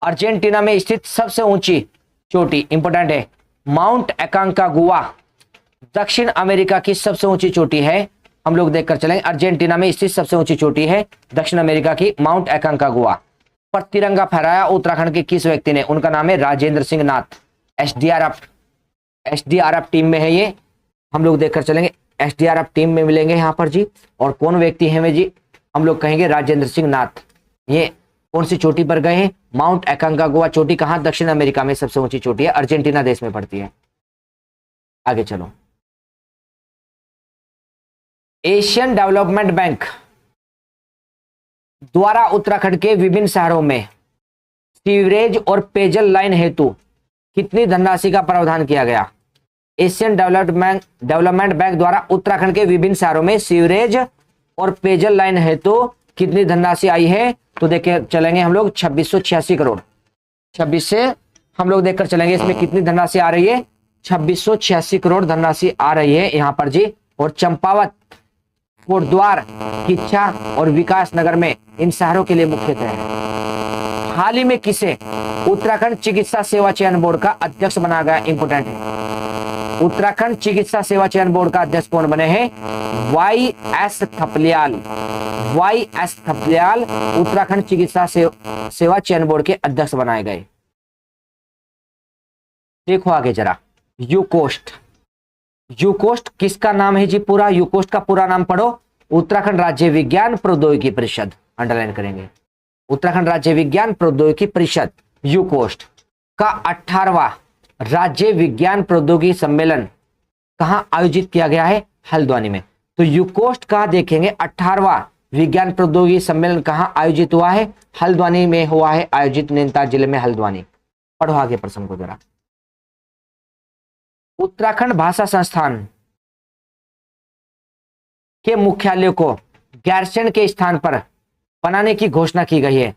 अर्जेंटीना में स्थित सबसे ऊंची चोटी, इंपोर्टेंट है, माउंट एकांकागुआ दक्षिण अमेरिका की सबसे ऊंची चोटी है, हम लोग देखकर चलेंगे, अर्जेंटीना में स्थित सबसे ऊंची चोटी है दक्षिण अमेरिका की माउंट एकांकागुआ पर तिरंगा फहराया उत्तराखंड के किस व्यक्ति ने? उनका नाम है राजेंद्र सिंह नाथ। एसडीआरएफ टीम में है ये, हम लोग देखकर चलेंगे, एसडीआरएफ टीम में मिलेंगे यहाँ पर जी। और कौन व्यक्ति है वे जी? हम लोग कहेंगे राजेंद्र सिंह नाथ। ये कौन सी चोटी पर गए हैं? माउंट एकांकागुआ चोटी कहां? दक्षिण अमेरिका में सबसे ऊंची चोटी है, अर्जेंटीना देश में पड़ती है। आगे चलो, एशियन डेवलपमेंट बैंक द्वारा उत्तराखंड के विभिन्न शहरों में सीवरेज और पेयजल लाइन हेतु कितनी धनराशि का प्रावधान किया गया? एशियन डेवलपमेंट बैंक द्वारा उत्तराखंड के विभिन्न शहरों में सीवरेज और पेयजल लाइन हेतु कितनी धनराशि आई है? तो देखे चलेंगे हम लोग 2686 करोड़। 26 से हम लोग देखकर चलेंगे इसमें कितनी धनराशि आ रही है? 2686 करोड़ धनराशि आ रही है यहाँ पर जी। और चंपावत, कोटद्वार, किच्छा और विकास नगर में इन शहरों के लिए मुख्यतः है। हाल ही में किसे उत्तराखंड चिकित्सा सेवा चयन बोर्ड का अध्यक्ष बनाया गया? इंपोर्टेंट है, उत्तराखंड चिकित्सा सेवा चयन बोर्ड का अध्यक्ष कौन बने हैं? YS थपलियाल। YS थपलियाल उत्तराखंड चिकित्सा सेवा चयन बोर्ड के अध्यक्ष बनाए गए। देखो आगे जरा, यूकोस्ट। यूकोस्ट किसका नाम है जी? पूरा यूकोस्ट का पूरा नाम पढ़ो, उत्तराखंड राज्य विज्ञान प्रौद्योगिकी परिषद, अंडरलाइन करेंगे, उत्तराखंड राज्य विज्ञान प्रौद्योगिकी परिषद यूकोस्ट का 18वां राज्य विज्ञान प्रौद्योगिकी सम्मेलन कहां आयोजित किया गया है? हल्द्वानी में। तो यूकोस्ट का देखेंगे 18वां विज्ञान प्रौद्योगिकी सम्मेलन कहां आयोजित हुआ है? हल्द्वानी में हुआ है आयोजित, नैनीताल जिले में हल्द्वानी। पढ़ो आगे प्रश्न को जरा। उत्तराखंड भाषा संस्थान के मुख्यालय को गैरसैंण के स्थान पर बनाने की घोषणा की गई है।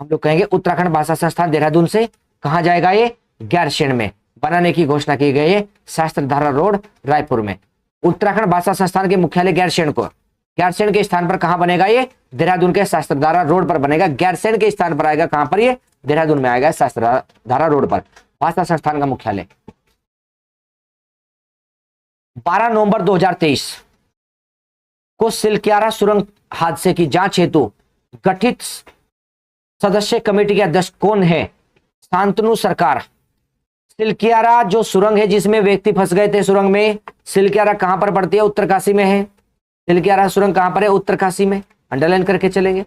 हम लोग कहेंगे उत्तराखंड भाषा संस्थान देहरादून से कहां जाएगा? ये गैरसैंण में बनाने की घोषणा की गई है, शास्त्रधारा रोड रायपुर में। उत्तराखंड भाषा संस्थान के मुख्यालय गैरसैंण को, गैरसैंण के स्थान पर कहां बनेगा? ये देहरादून के शास्त्रधारा रोड पर बनेगा। गैरसैंण के स्थान पर आएगा कहां पर? ये देहरादून में आएगा, शास्त्रधारा रोड पर भाषा संस्थान का मुख्यालय। 12 नवंबर 2023 को सिलक्यारा सुरंग हादसे की जांच हेतु गठित सदस्य कमेटी के अध्यक्ष कौन है? शांतनु सरकार। सिलक्यारा जो सुरंग है जिसमें व्यक्ति फंस गए थे सुरंग में, सिलक्यारा कहां पर पड़ती है? उत्तरकाशी में है। सिलक्यारा सुरंग कहां पर है? उत्तरकाशी में, अंडरलाइन करके चलेंगे।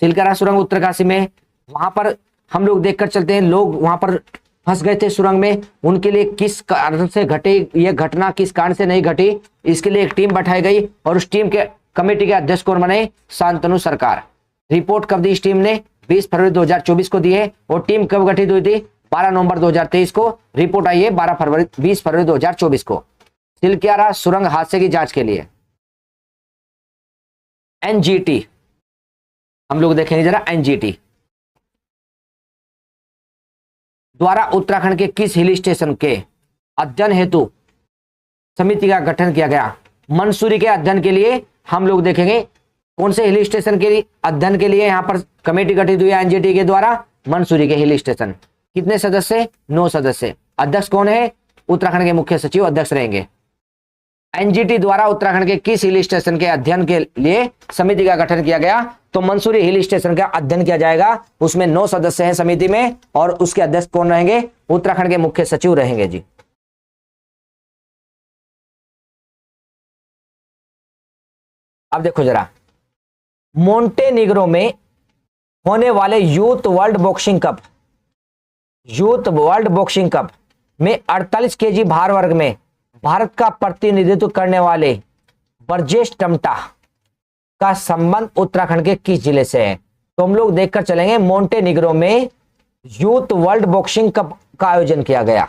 सिलक्यारा सुरंग उत्तरकाशी में, वहां पर हम लोग देखकर चलते हैं, लोग वहां पर फंस गए थे सुरंग में, उनके लिए किस कारण से घटे यह घटना, किस कारण से नहीं घटी, इसके लिए एक टीम बैठाई गई और उस टीम के कमेटी के अध्यक्ष कौन बने? शांतनु सरकार। रिपोर्ट कब दी इस टीम ने? 20 फरवरी 2024 को दी है। और टीम कब गठित हुई थी? 12 नवंबर 2023 को। रिपोर्ट आई है 20 फरवरी 2024 को। तिलक्यारा सुरंग हादसे की जांच के लिए एनजीटी हम लोग देखेंगे जरा। एनजीटी द्वारा उत्तराखंड के किस हिल स्टेशन के अध्ययन हेतु समिति का गठन किया गया? मंसूरी के अध्ययन के लिए हम लोग देखेंगे कौन से हिल स्टेशन के अध्ययन के लिए यहां पर कमेटी गठित हुई है एनजीटी के द्वारा? मंसूरी के हिल स्टेशन। कितने सदस्य? 9 सदस्य। अध्यक्ष कौन है? उत्तराखंड के मुख्य सचिव अध्यक्ष रहेंगे। एनजीटी द्वारा उत्तराखंड के किस हिल स्टेशन के अध्ययन के लिए समिति का गठन किया गया? तो मंसूरी हिल स्टेशन का अध्ययन किया जाएगा। उसमें 9 सदस्य हैं समिति में और उसके अध्यक्ष कौन रहेंगे? उत्तराखंड के मुख्य सचिव रहेंगे जी। अब देखो जरा, मोंटेनिग्रो में होने वाले यूथ वर्ल्ड बॉक्सिंग कप में 48 केजी भार वर्ग में भारत का प्रतिनिधित्व करने वाले ब्रजेश टम्टा का संबंध उत्तराखंड के किस जिले से है? तो हम लोग देखकर चलेंगे। मोंटेनिग्रो में यूथ वर्ल्ड बॉक्सिंग कप का आयोजन किया गया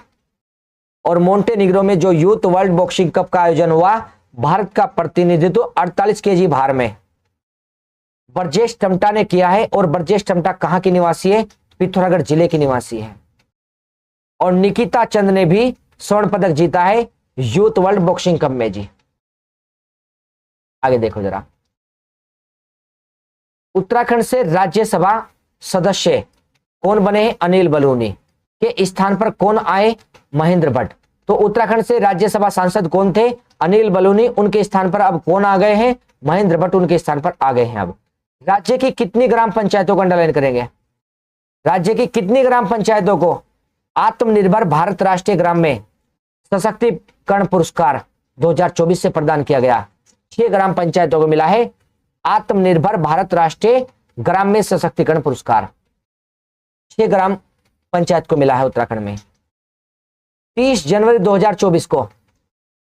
और मोंटेनिग्रो में जो यूथ वर्ल्ड बॉक्सिंग कप का आयोजन हुआ, भारत का प्रतिनिधित्व 48 केजी भार में ब्रजेश टम्टा ने किया है। और ब्रजेश टम्टा कहां की निवासी है? पिथौरागढ़ जिले की निवासी है। और निकिता चंद ने भी स्वर्ण पदक जीता है यूथ वर्ल्ड बॉक्सिंग कप में जी। आगे देखो जरा, उत्तराखंड से राज्यसभा सदस्य कौन बने हैं? अनिल बलूनी के स्थान पर कौन आए? महेंद्र भट्ट। तो उत्तराखंड से राज्यसभा सांसद कौन थे? अनिल बलूनी। उनके स्थान पर अब कौन आ गए हैं? महेंद्र भट्ट उनके स्थान पर आ गए हैं। अब राज्य की कितनी ग्राम पंचायतों का अंडरलाइन करेंगे? राज्य की कितनी ग्राम पंचायतों को आत्मनिर्भर भारत राष्ट्रीय ग्राम में सशक्तिकरण पुरस्कार 2024 से प्रदान किया गया? 6 ग्राम पंचायतों को मिला है आत्मनिर्भर भारत राष्ट्रीय ग्राम में सशक्तिकरण पुरस्कार। 6 ग्राम पंचायत को मिला है उत्तराखंड में। 30 जनवरी 2024 को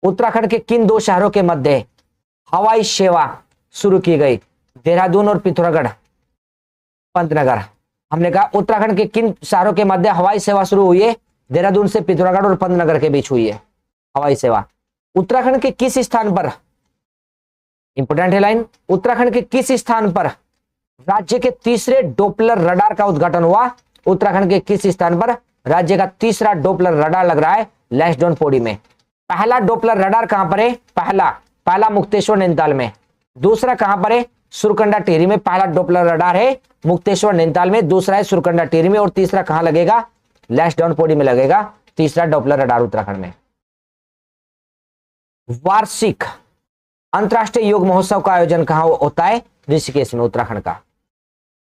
उत्तराखंड के किन 2 शहरों के मध्य हवाई सेवा शुरू की गई? देहरादून और पिथौरागढ़ पंतनगर। हमने कहा उत्तराखंड के किन शहरों के मध्य हवाई सेवा शुरू हुई है? देहरादून से पिथौरागढ़ और पंतनगर के बीच हुई है हवाई सेवा। उत्तराखंड के किस स्थान पर, इंपोर्टेंट है लाइन, उत्तराखंड के किस स्थान पर राज्य के तीसरे डोपलर रडार का उद्घाटन हुआ? उत्तराखंड के किस स्थान पर राज्य का तीसरा डोपलर रडार लग रहा है? लैंसडाउन पौड़ी में। पहला डोपलर रडार कहां पर है? पहला मुक्तेश्वर नैनीताल में। दूसरा कहां पर है? सुरकंडा टिहरी में। पहला डोपलर रडार है मुक्तेश्वर नैनीताल में, दूसरा है सुरकंडा टिहरी में और तीसरा कहां लगेगा? लैंसडाउन पौड़ी में लगेगा तीसरा डोपलर रडार उत्तराखंड में। वार्षिक अंतर्राष्ट्रीय योग महोत्सव का आयोजन कहां होता है? ऋषिकेश में, उत्तराखंड का।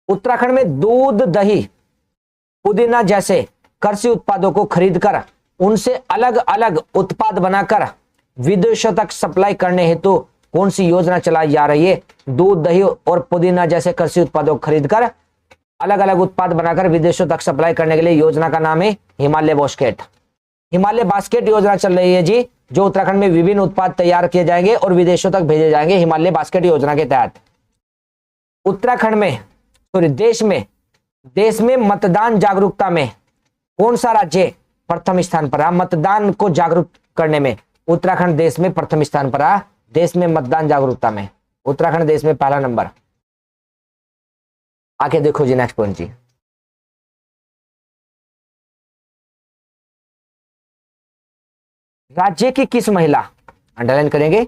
उत्तराखंड में दूध, दही, पुदीना जैसे कृषि उत्पादों को खरीदकर उनसे अलग अलग उत्पाद बनाकर विदेशों तक सप्लाई करने हेतु कौन सी योजना चलाई जा रही है? दूध, दही और पुदीना जैसे कृषि उत्पादों को खरीदकर अलग अलग उत्पाद बनाकर विदेशों तक सप्लाई करने के लिए योजना का नाम है हिमालय बास्केट। हिमालय बास्केट योजना चल रही है जी, जो उत्तराखंड में विभिन्न उत्पाद तैयार किए जाएंगे और विदेशों तक भेजे जाएंगे हिमालय बास्केट योजना के तहत। उत्तराखंड में देश में मतदान जागरूकता में कौन सा राज्य प्रथम स्थान पर रहा? मतदान को जागरूक करने में उत्तराखंड देश में प्रथम स्थान पर रहा। देश में मतदान जागरूकता में उत्तराखंड देश में पहला नंबर। आके देखो जी नेक्स्ट पॉइंट जी, राज्य की किस महिला, अंडरलाइन करेंगे,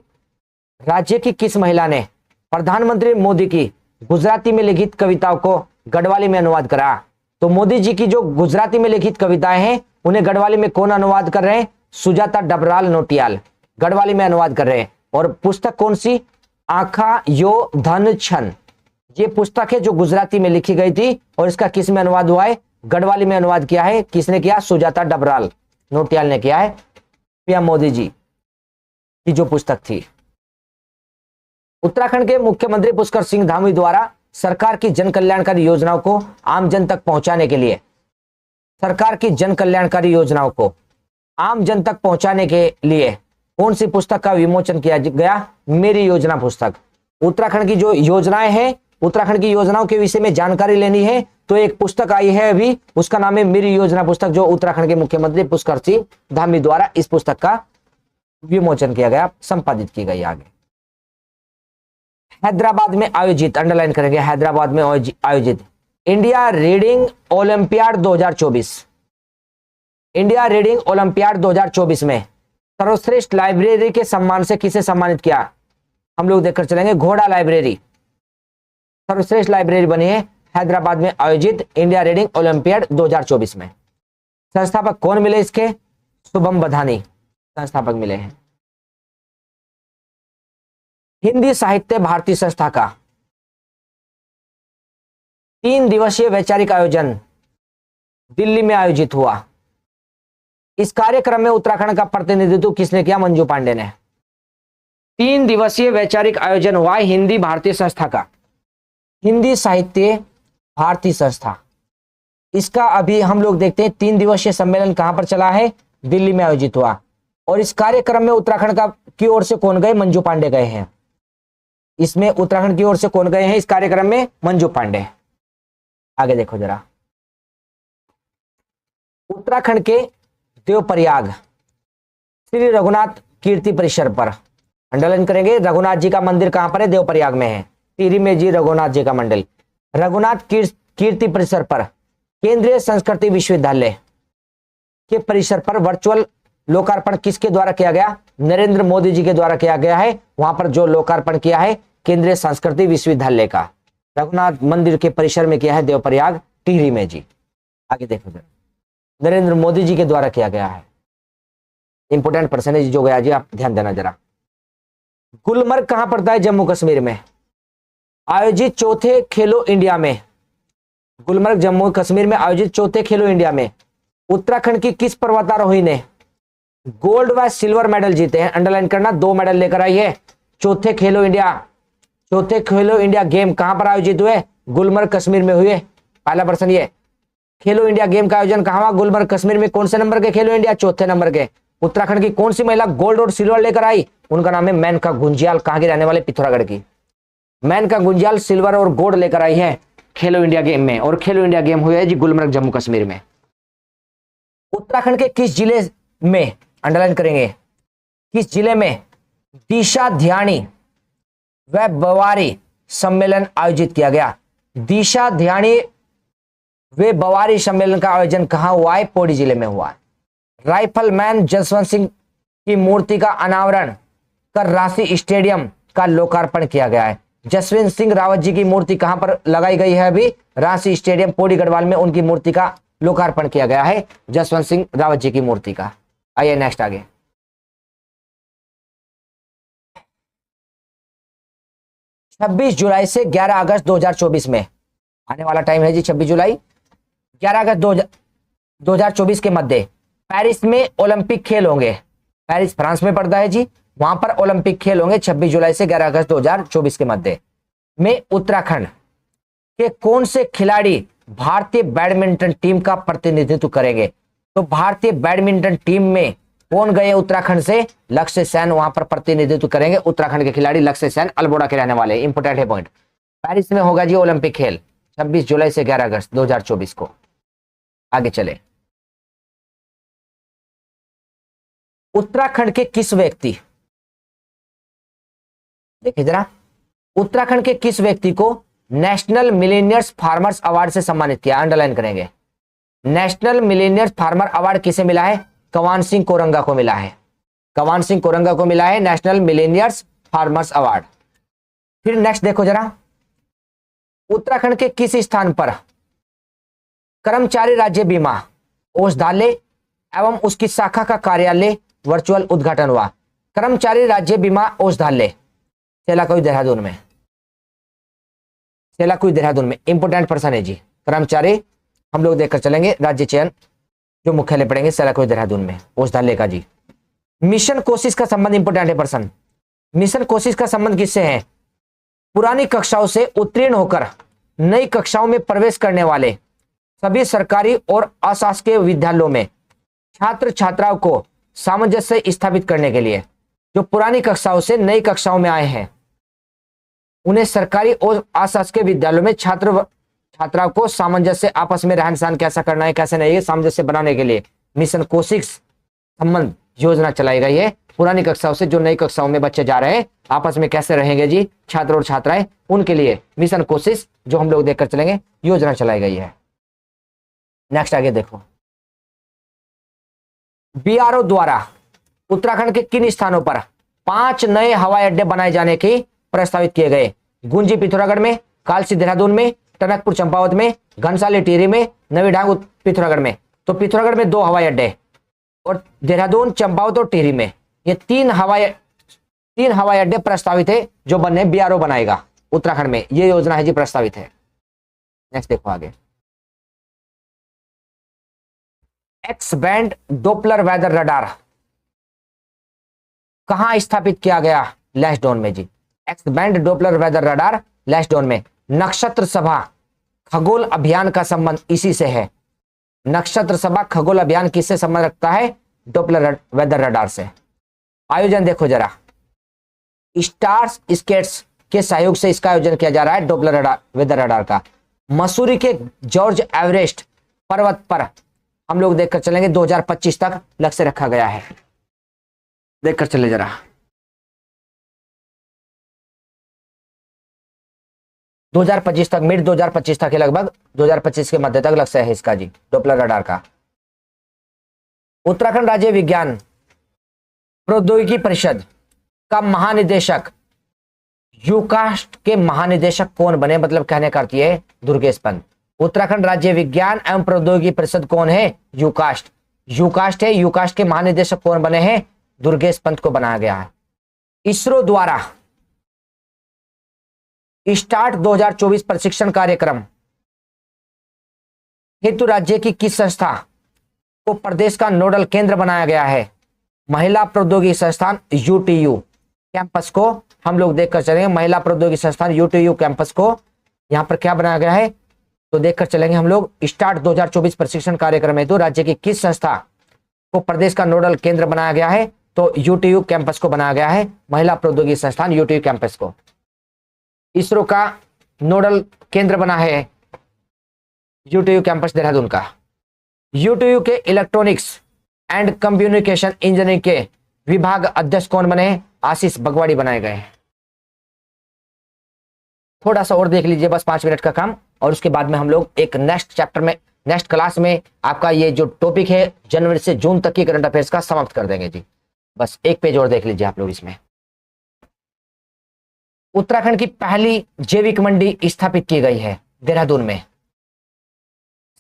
राज्य की किस महिला ने प्रधानमंत्री मोदी की गुजराती में लिखित कविताओं को गढ़वाली में अनुवाद करा? तो मोदी जी की जो गुजराती में लिखित कविताएं हैं उन्हें गढ़वाली में कौन अनुवाद कर रहे हैं? सुजाता डबराल नोटियाल गढ़वाली में अनुवाद कर रहे हैं। और पुस्तक कौन सी? आखा यो धन छन, ये पुस्तक है जो गुजराती में लिखी गई थी और इसका किस में अनुवाद हुआ है? गढ़वाली में अनुवाद किया है। किसने किया? सुजाता डबराल नोटियाल ने किया है। पीएम मोदी जी की जो पुस्तक थी। उत्तराखंड के मुख्यमंत्री पुष्कर सिंह धामी द्वारा सरकार की जन कल्याणकारी योजनाओं को आम जन तक पहुंचाने के लिए, सरकार की जन कल्याणकारी योजनाओं को आम जन तक पहुंचाने के लिए कौन सी पुस्तक का विमोचन किया गया? मेरी योजना पुस्तक। उत्तराखंड की जो योजनाएं हैं, उत्तराखंड की योजनाओं के विषय में जानकारी लेनी है तो एक पुस्तक आई है अभी, उसका नाम है मेरी योजना पुस्तक, जो उत्तराखंड के मुख्यमंत्री पुष्कर सिंह धामी द्वारा इस पुस्तक का विमोचन किया गया, संपादित की गई। आगे हैदराबाद में आयोजित, अंडरलाइन करेंगे, हैदराबाद में आयोजित India reading olympiad 2024, India reading olympiad 2024 में सर्वश्रेष्ठ लाइब्रेरी के सम्मान से किसे सम्मानित किया, हम लोग देखकर चलेंगे, घोड़ा लाइब्रेरी सर्वश्रेष्ठ लाइब्रेरी बनी है हैदराबाद में आयोजित इंडिया रीडिंग ओलंपियाड 2024 में। संस्थापक कौन मिले इसके, शुभम बधानी संस्थापक मिले हैं। हिंदी साहित्य भारती संस्था का 3 दिवसीय वैचारिक आयोजन दिल्ली में आयोजित हुआ। इस कार्यक्रम में उत्तराखंड का प्रतिनिधित्व किसने किया, मंजू पांडे ने। 3 दिवसीय वैचारिक आयोजन हुआ हिंदी भारतीय संस्था का, हिंदी साहित्य भारती संस्था, इसका अभी हम लोग देखते हैं 3 दिवसीय सम्मेलन कहां पर चला है, दिल्ली में आयोजित हुआ। और इस कार्यक्रम में उत्तराखंड का की ओर से कौन गए, मंजू पांडे गए हैं। इसमें उत्तराखंड की ओर से कौन गए हैं इस कार्यक्रम में, मंजू पांडे। आगे देखो जरा, उत्तराखंड के देवप्रयाग श्री रघुनाथ कीर्ति परिसर पर, अंडरलाइन करेंगे, रघुनाथ जी का मंदिर कहां पर है, देवप्रयाग में है, टिहरी में जी रघुनाथ जी का मंदिर। रघुनाथ कीर्ति परिसर पर केंद्रीय संस्कृति विश्वविद्यालय के परिसर पर वर्चुअल लोकार्पण किसके द्वारा किया गया, नरेंद्र मोदी जी के द्वारा किया गया है। वहां पर जो लोकार्पण किया है केंद्रीय संस्कृति विश्वविद्यालय का, रघुनाथ मंदिर के परिसर में किया है, देवप्रयाग टिहरी में जी। आगे देखो जरा, नरेंद्र मोदी जी के द्वारा किया गया है, इंपोर्टेंट परसेंटेज जो गया जी, आप ध्यान देना जरा। गुलमर्ग कहां पड़ता है, जम्मू कश्मीर में, आयोजित चौथे खेलो इंडिया में, गुलमर्ग जम्मू कश्मीर में आयोजित चौथे खेलो इंडिया में उत्तराखंड की किस पर्वतारोही ने गोल्ड व सिल्वर मेडल जीते हैं, अंडरलाइन करना, 2 मेडल लेकर आई है। चौथे खेलो इंडिया गेम कहां पर आयोजित हुए, गुलमर्ग कश्मीर में हुए। पहला प्रश्न ये, खेलो इंडिया गेम का आयोजन कहां हुआ, गुलमर्ग कश्मीर में। कौन से नंबर के खेलो इंडिया, चौथे नंबर के। उत्तराखंड की कौन सी महिला गोल्ड और सिल्वर लेकर आई, उनका नाम है मेनका गुंजियाल, कहां के रहने वाले, पिथौरागढ़ की। मेनका गुंजियाल सिल्वर और गोल्ड लेकर आई है खेलो इंडिया गेम में, और खेलो इंडिया गेम हुए है जी गुलमर्ग जम्मू कश्मीर में। उत्तराखंड के किस जिले में, अंडरलाइन करेंगे, किस जिले में दिशा ध्यानी व बवारी सम्मेलन आयोजित किया गया। दिशा ध्यानी वे बवारी सम्मेलन का आयोजन कहां हुआ है, पौड़ी जिले में हुआ है। राइफलमैन जसवंत सिंह की मूर्ति का अनावरण कर रांची स्टेडियम का लोकार्पण किया गया है। जसवंत सिंह रावत जी की मूर्ति कहां पर लगाई गई है, अभी रांची स्टेडियम पौड़ी गढ़वाल में उनकी मूर्ति का लोकार्पण किया गया है, जसवंत सिंह रावत जी की मूर्ति का। आइए नेक्स्ट आगे, 26 जुलाई से 11 अगस्त 2024 में, आने वाला टाइम है जी 26 जुलाई 11 अगस्त 2024 के मध्य पेरिस में ओलंपिक खेल होंगे। पेरिस फ्रांस में पड़ता है जी, वहां पर ओलंपिक खेल होंगे 26 जुलाई से 11 अगस्त 2024 के मध्य में। उत्तराखंड के कौन से खिलाड़ी भारतीय बैडमिंटन टीम का प्रतिनिधित्व करेंगे, तो भारतीय बैडमिंटन टीम में कौन गए उत्तराखंड से, लक्ष्य सेन वहां पर प्रतिनिधित्व करेंगे। उत्तराखंड के खिलाड़ी लक्ष्य सेन अल्मोड़ा के रहने वाले, इंपोर्टेंट है पॉइंट। पेरिस में होगा जी ओलंपिक खेल 26 जुलाई से 11 अगस्त 2024 को। आगे चले, उत्तराखंड के किस व्यक्ति, देखिए जरा, उत्तराखंड के किस व्यक्ति को नेशनल मिलेनियर्स फार्मर्स अवार्ड से सम्मानित किया, अंडरलाइन करेंगे। नेशनल मिलेनियर्स फार्मर अवार्ड किसे मिला है, कवान सिंह कोरंगा को मिला है, कवान सिंह कोरंगा को मिला है नेशनल मिलेनियर्स फार्मर्स अवार्ड। फिर नेक्स्ट देखो जरा, उत्तराखंड के किस स्थान पर कर्मचारी राज्य बीमा औषधालय एवं उसकी शाखा का कार्यालय वर्चुअल उद्घाटन हुआ। कर्मचारी राज्य बीमा औषधालय सेलाकुई देहरादून में, सेलाकुई देहरादून में, इंपोर्टेंट पर्सन है जी। कर्मचारी हम लोग देखकर चलेंगे, राज्य चयन जो मुख्यालय पड़ेंगे सेलाकुई देहरादून में, औषधालय का जी। मिशन कोशिश का संबंध, इंपोर्टेंट है पर्सन, मिशन कोशिश का संबंध किससे है, पुरानी कक्षाओं से उत्तीर्ण होकर नई कक्षाओं में प्रवेश करने वाले सभी सरकारी और अशासकीय विद्यालयों में छात्र छात्राओं को सामंजस्य स्थापित करने के लिए, जो पुरानी कक्षाओं से नई कक्षाओं में आए हैं उन्हें सरकारी और अशासकीय विद्यालयों में छात्राओं को सामंजस्य आपस में रहन सहन कैसा करना है कैसे नहीं है सामंजस्य बनाने के लिए मिशन कोशिश संबंध योजना चलाई गई है। पुरानी कक्षाओं से जो नई कक्षाओं में बच्चे जा रहे हैं आपस में कैसे रहेंगे जी छात्र और छात्राएं, उनके लिए मिशन कोशिश जो हम लोग देखकर चलेंगे योजना चलाई गई है। नेक्स्ट आगे देखो, बीआरओ द्वारा उत्तराखंड के किन स्थानों पर 5 नए हवाई अड्डे बनाए जाने के प्रस्तावित किए गए? गुंजी पिथौरागढ़ में, कालसी देहरादून में, टनकपुर चंपावत में, घनसाली टिहरी में, नवीढांग पिथौरागढ़ में। तो पिथौरागढ़ में 2 हवाई अड्डे और देहरादून, चंपावत और टिहरी में ये 3 हवाई अड्डे प्रस्तावित है जो बनने बीआरओ बनाएगा उत्तराखंड में। ये योजना है जी प्रस्तावित है। नेक्स्ट देखो आगे, X band Doppler weather radar कहां स्थापित किया गया? लैंसडाउन में जी। X band Doppler weather radar Lansdowne में। नक्षत्र सभा खगोल अभियान का संबंध इसी से है। नक्षत्र सभा खगोल अभियान किससे संबंध रखता है? डोपलर वेदर रडार से। आयोजन देखो जरा, स्टार्स स्केट्स के सहयोग से इसका आयोजन किया जा रहा है डोपलर वेदर रडार का। मसूरी के जॉर्ज एवरेस्ट पर्वत पर हम लोग देखकर चलेंगे 2025 तक लक्ष्य रखा गया है। देखकर चले जरा, 2025 तक, मिड 2025 तक है, लगभग 2025 के मध्य तक लक्ष्य है इसका जी डोपलर रडार का। उत्तराखंड राज्य विज्ञान प्रौद्योगिकी परिषद का महानिदेशक यूकास्ट के महानिदेशक कौन बने? मतलब कहने का अर्थ है दुर्गेश पंत। उत्तराखंड राज्य विज्ञान एवं प्रौद्योगिकी परिषद कौन है? यूकास्ट। यूकास्ट है, यूकास्ट के महानिदेशक कौन बने हैं? दुर्गेश पंत को बनाया गया है। इसरो द्वारा स्टार्ट 2024 प्रशिक्षण कार्यक्रम हेतु राज्य की किस संस्था को प्रदेश का नोडल केंद्र बनाया गया है? महिला प्रौद्योगिकी संस्थान यूटीयू कैंपस को हम लोग देखकर चलेंगे। महिला प्रौद्योगिकी संस्थान यूटीयू कैंपस को यहां पर क्या बनाया गया है तो देखकर चलेंगे हम लोग। स्टार्ट 2024 प्रशिक्षण कार्यक्रम हेतु राज्य की किस संस्था को प्रदेश का नोडल केंद्र बनाया गया है? तो यूटीयू कैंपस को बनाया गया है, महिला प्रौद्योगिकी संस्थान यूटीयू कैंपस को। इसरो का नोडल केंद्र बना है यूटीयू कैंपस देहरादून का। यूटीयू के इलेक्ट्रॉनिक्स एंड कम्युनिकेशन इंजीनियरिंग के विभाग अध्यक्ष कौन बने हैं? आशीष बगवाड़ी बनाए गए हैं। थोड़ा सा और देख लीजिए, बस 5 मिनट का काम, और उसके बाद में हम लोग एक नेक्स्ट चैप्टर में, नेक्स्ट क्लास में आपका ये जो टॉपिक है जनवरी से जून तक की करंट अफेयर्स का समाप्त कर देंगे जी। बस एक पेज और देख लीजिए आप लोग इसमें। उत्तराखंड की पहली जैविक मंडी स्थापित की गई है देहरादून में।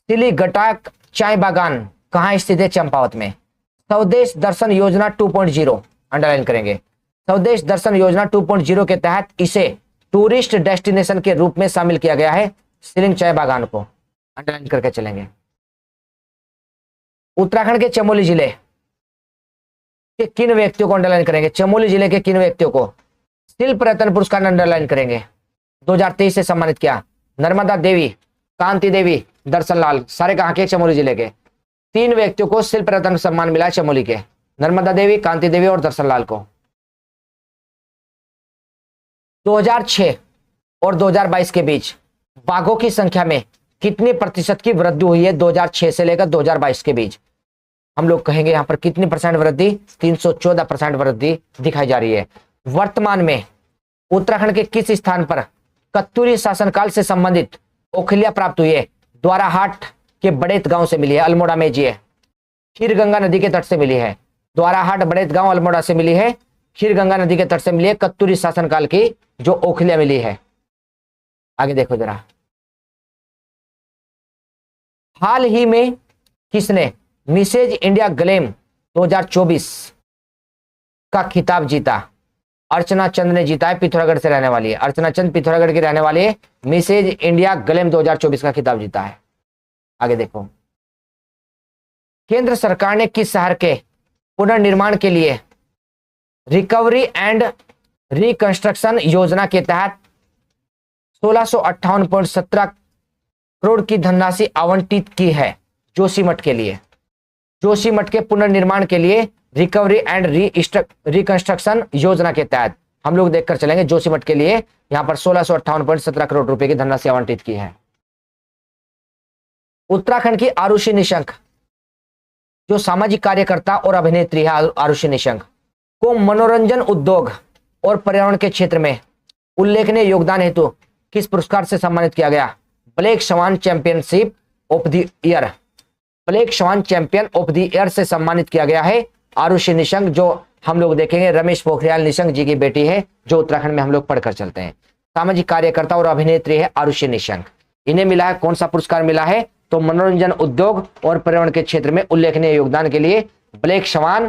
सिलीगटाक चाय बागान कहां स्थित है? चंपावत में। स्वदेश दर्शन योजना 2.0 अंडरलाइन करेंगे। स्वदेश दर्शन योजना 2.0 के तहत इसे टूरिस्ट डेस्टिनेशन के रूप में शामिल किया गया है। सिलिंग चाय बागान को अंडरलाइन करके चलेंगे। उत्तराखंड के चमोली जिले के किन व्यक्तियों को अंडरलाइन करेंगे? चमोली जिले के किन व्यक्तियों को शिल्प रत्न पुरस्कार अंडरलाइन करेंगे? 2023 से सम्मानित किया। नर्मदा देवी, कांति देवी, दर्शन लाल, सारे कहां के? चमोली जिले के। 3 व्यक्तियों को शिल्प रत्न सम्मान मिला चमोली के, नर्मदा देवी, कांति देवी और दर्शन लाल को। 2006 और 2022 के बीच बाघों की संख्या में कितनी प्रतिशत की वृद्धि हुई है? 2006 से लेकर 2022 के बीच हम लोग कहेंगे यहां पर कितनी परसेंट वृद्धि? 314% वृद्धि दिखाई जा रही है। वर्तमान में उत्तराखंड के किस स्थान पर कत्यूरी शासनकाल से संबंधित ओखलियां प्राप्त हुई है? द्वाराहाट के बड़ेत गांव से मिली है, अल्मोड़ा में जी है। खीरगंगा नदी के तट से मिली है। द्वाराहाट, बड़ेत गांव, अल्मोड़ा से मिली है। खीरगंगा नदी के तट से मिली है कत्यूरी शासनकाल की जो ओखलियां मिली है। आगे देखो जरा, हाल ही में किसने मिसेज इंडिया ग्लैम 2024 का खिताब जीता? अर्चना चंद ने जीता है, पिथौरागढ़ से रहने वाली है। अर्चना चंद पिथौरागढ़ की रहने वाली है, मिसेज इंडिया ग्लैम 2024 का खिताब जीता है। आगे देखो, केंद्र सरकार ने किस शहर के पुनर्निर्माण के लिए रिकवरी एंड रिकंस्ट्रक्शन योजना के तहत 1658.17 करोड़ की धनराशि आवंटित की है? जोशीमठ के लिए, जोशीमठ के पुनर्निर्माण के लिए रिकवरी एंड रिकंस्ट्रक्शन योजना के तहत हम लोग देखकर चलेंगे। जोशीमठ के लिए यहां पर 1658.17 करोड़ रुपए की धनराशि आवंटित की है। उत्तराखंड की आरुषि निशंक, जो सामाजिक कार्यकर्ता और अभिनेत्री है आरुषि निशंक, को मनोरंजन उद्योग और पर्यावरण के क्षेत्र में उल्लेखनीय योगदान हेतु किस पुरस्कार से सम्मानित किया गया? Black Swan championship of the year, Black Swan champion of the year से सम्मानित किया गया है आरुषि निशंक, जो हम लोग देखेंगे रमेश पोखरियाल निशंक जी की बेटी है, जो उत्तराखंड में हम लोग पढ़कर चलते हैं। सामाजिक कार्यकर्ता और अभिनेत्री है आरुषि निशंक। इन्हें मिला है कौन सा पुरस्कार मिला है? तो मनोरंजन उद्योग और पर्यावरण के क्षेत्र में उल्लेखनीय योगदान के लिए Black Swan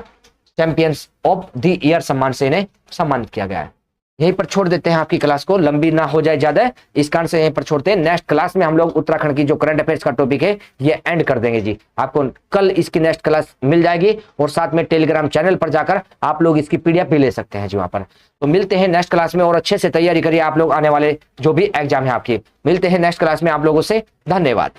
champions of the year सम्मान से इन्हें सम्मानित किया गया है। यहीं पर छोड़ देते हैं आपकी क्लास को, लंबी ना हो जाए ज्यादा, इस कारण से यहीं पर छोड़ते हैं। नेक्स्ट क्लास में हम लोग उत्तराखंड की जो करंट अफेयर्स का टॉपिक है ये एंड कर देंगे जी। आपको कल इसकी नेक्स्ट क्लास मिल जाएगी और साथ में टेलीग्राम चैनल पर जाकर आप लोग इसकी पीडीएफ भी ले सकते हैं जी वहां पर। तो मिलते हैं नेक्स्ट क्लास में और अच्छे से तैयारी करिए आप लोग, आने वाले जो भी एग्जाम है आपकी। मिलते हैं नेक्स्ट क्लास में आप लोगों से, धन्यवाद।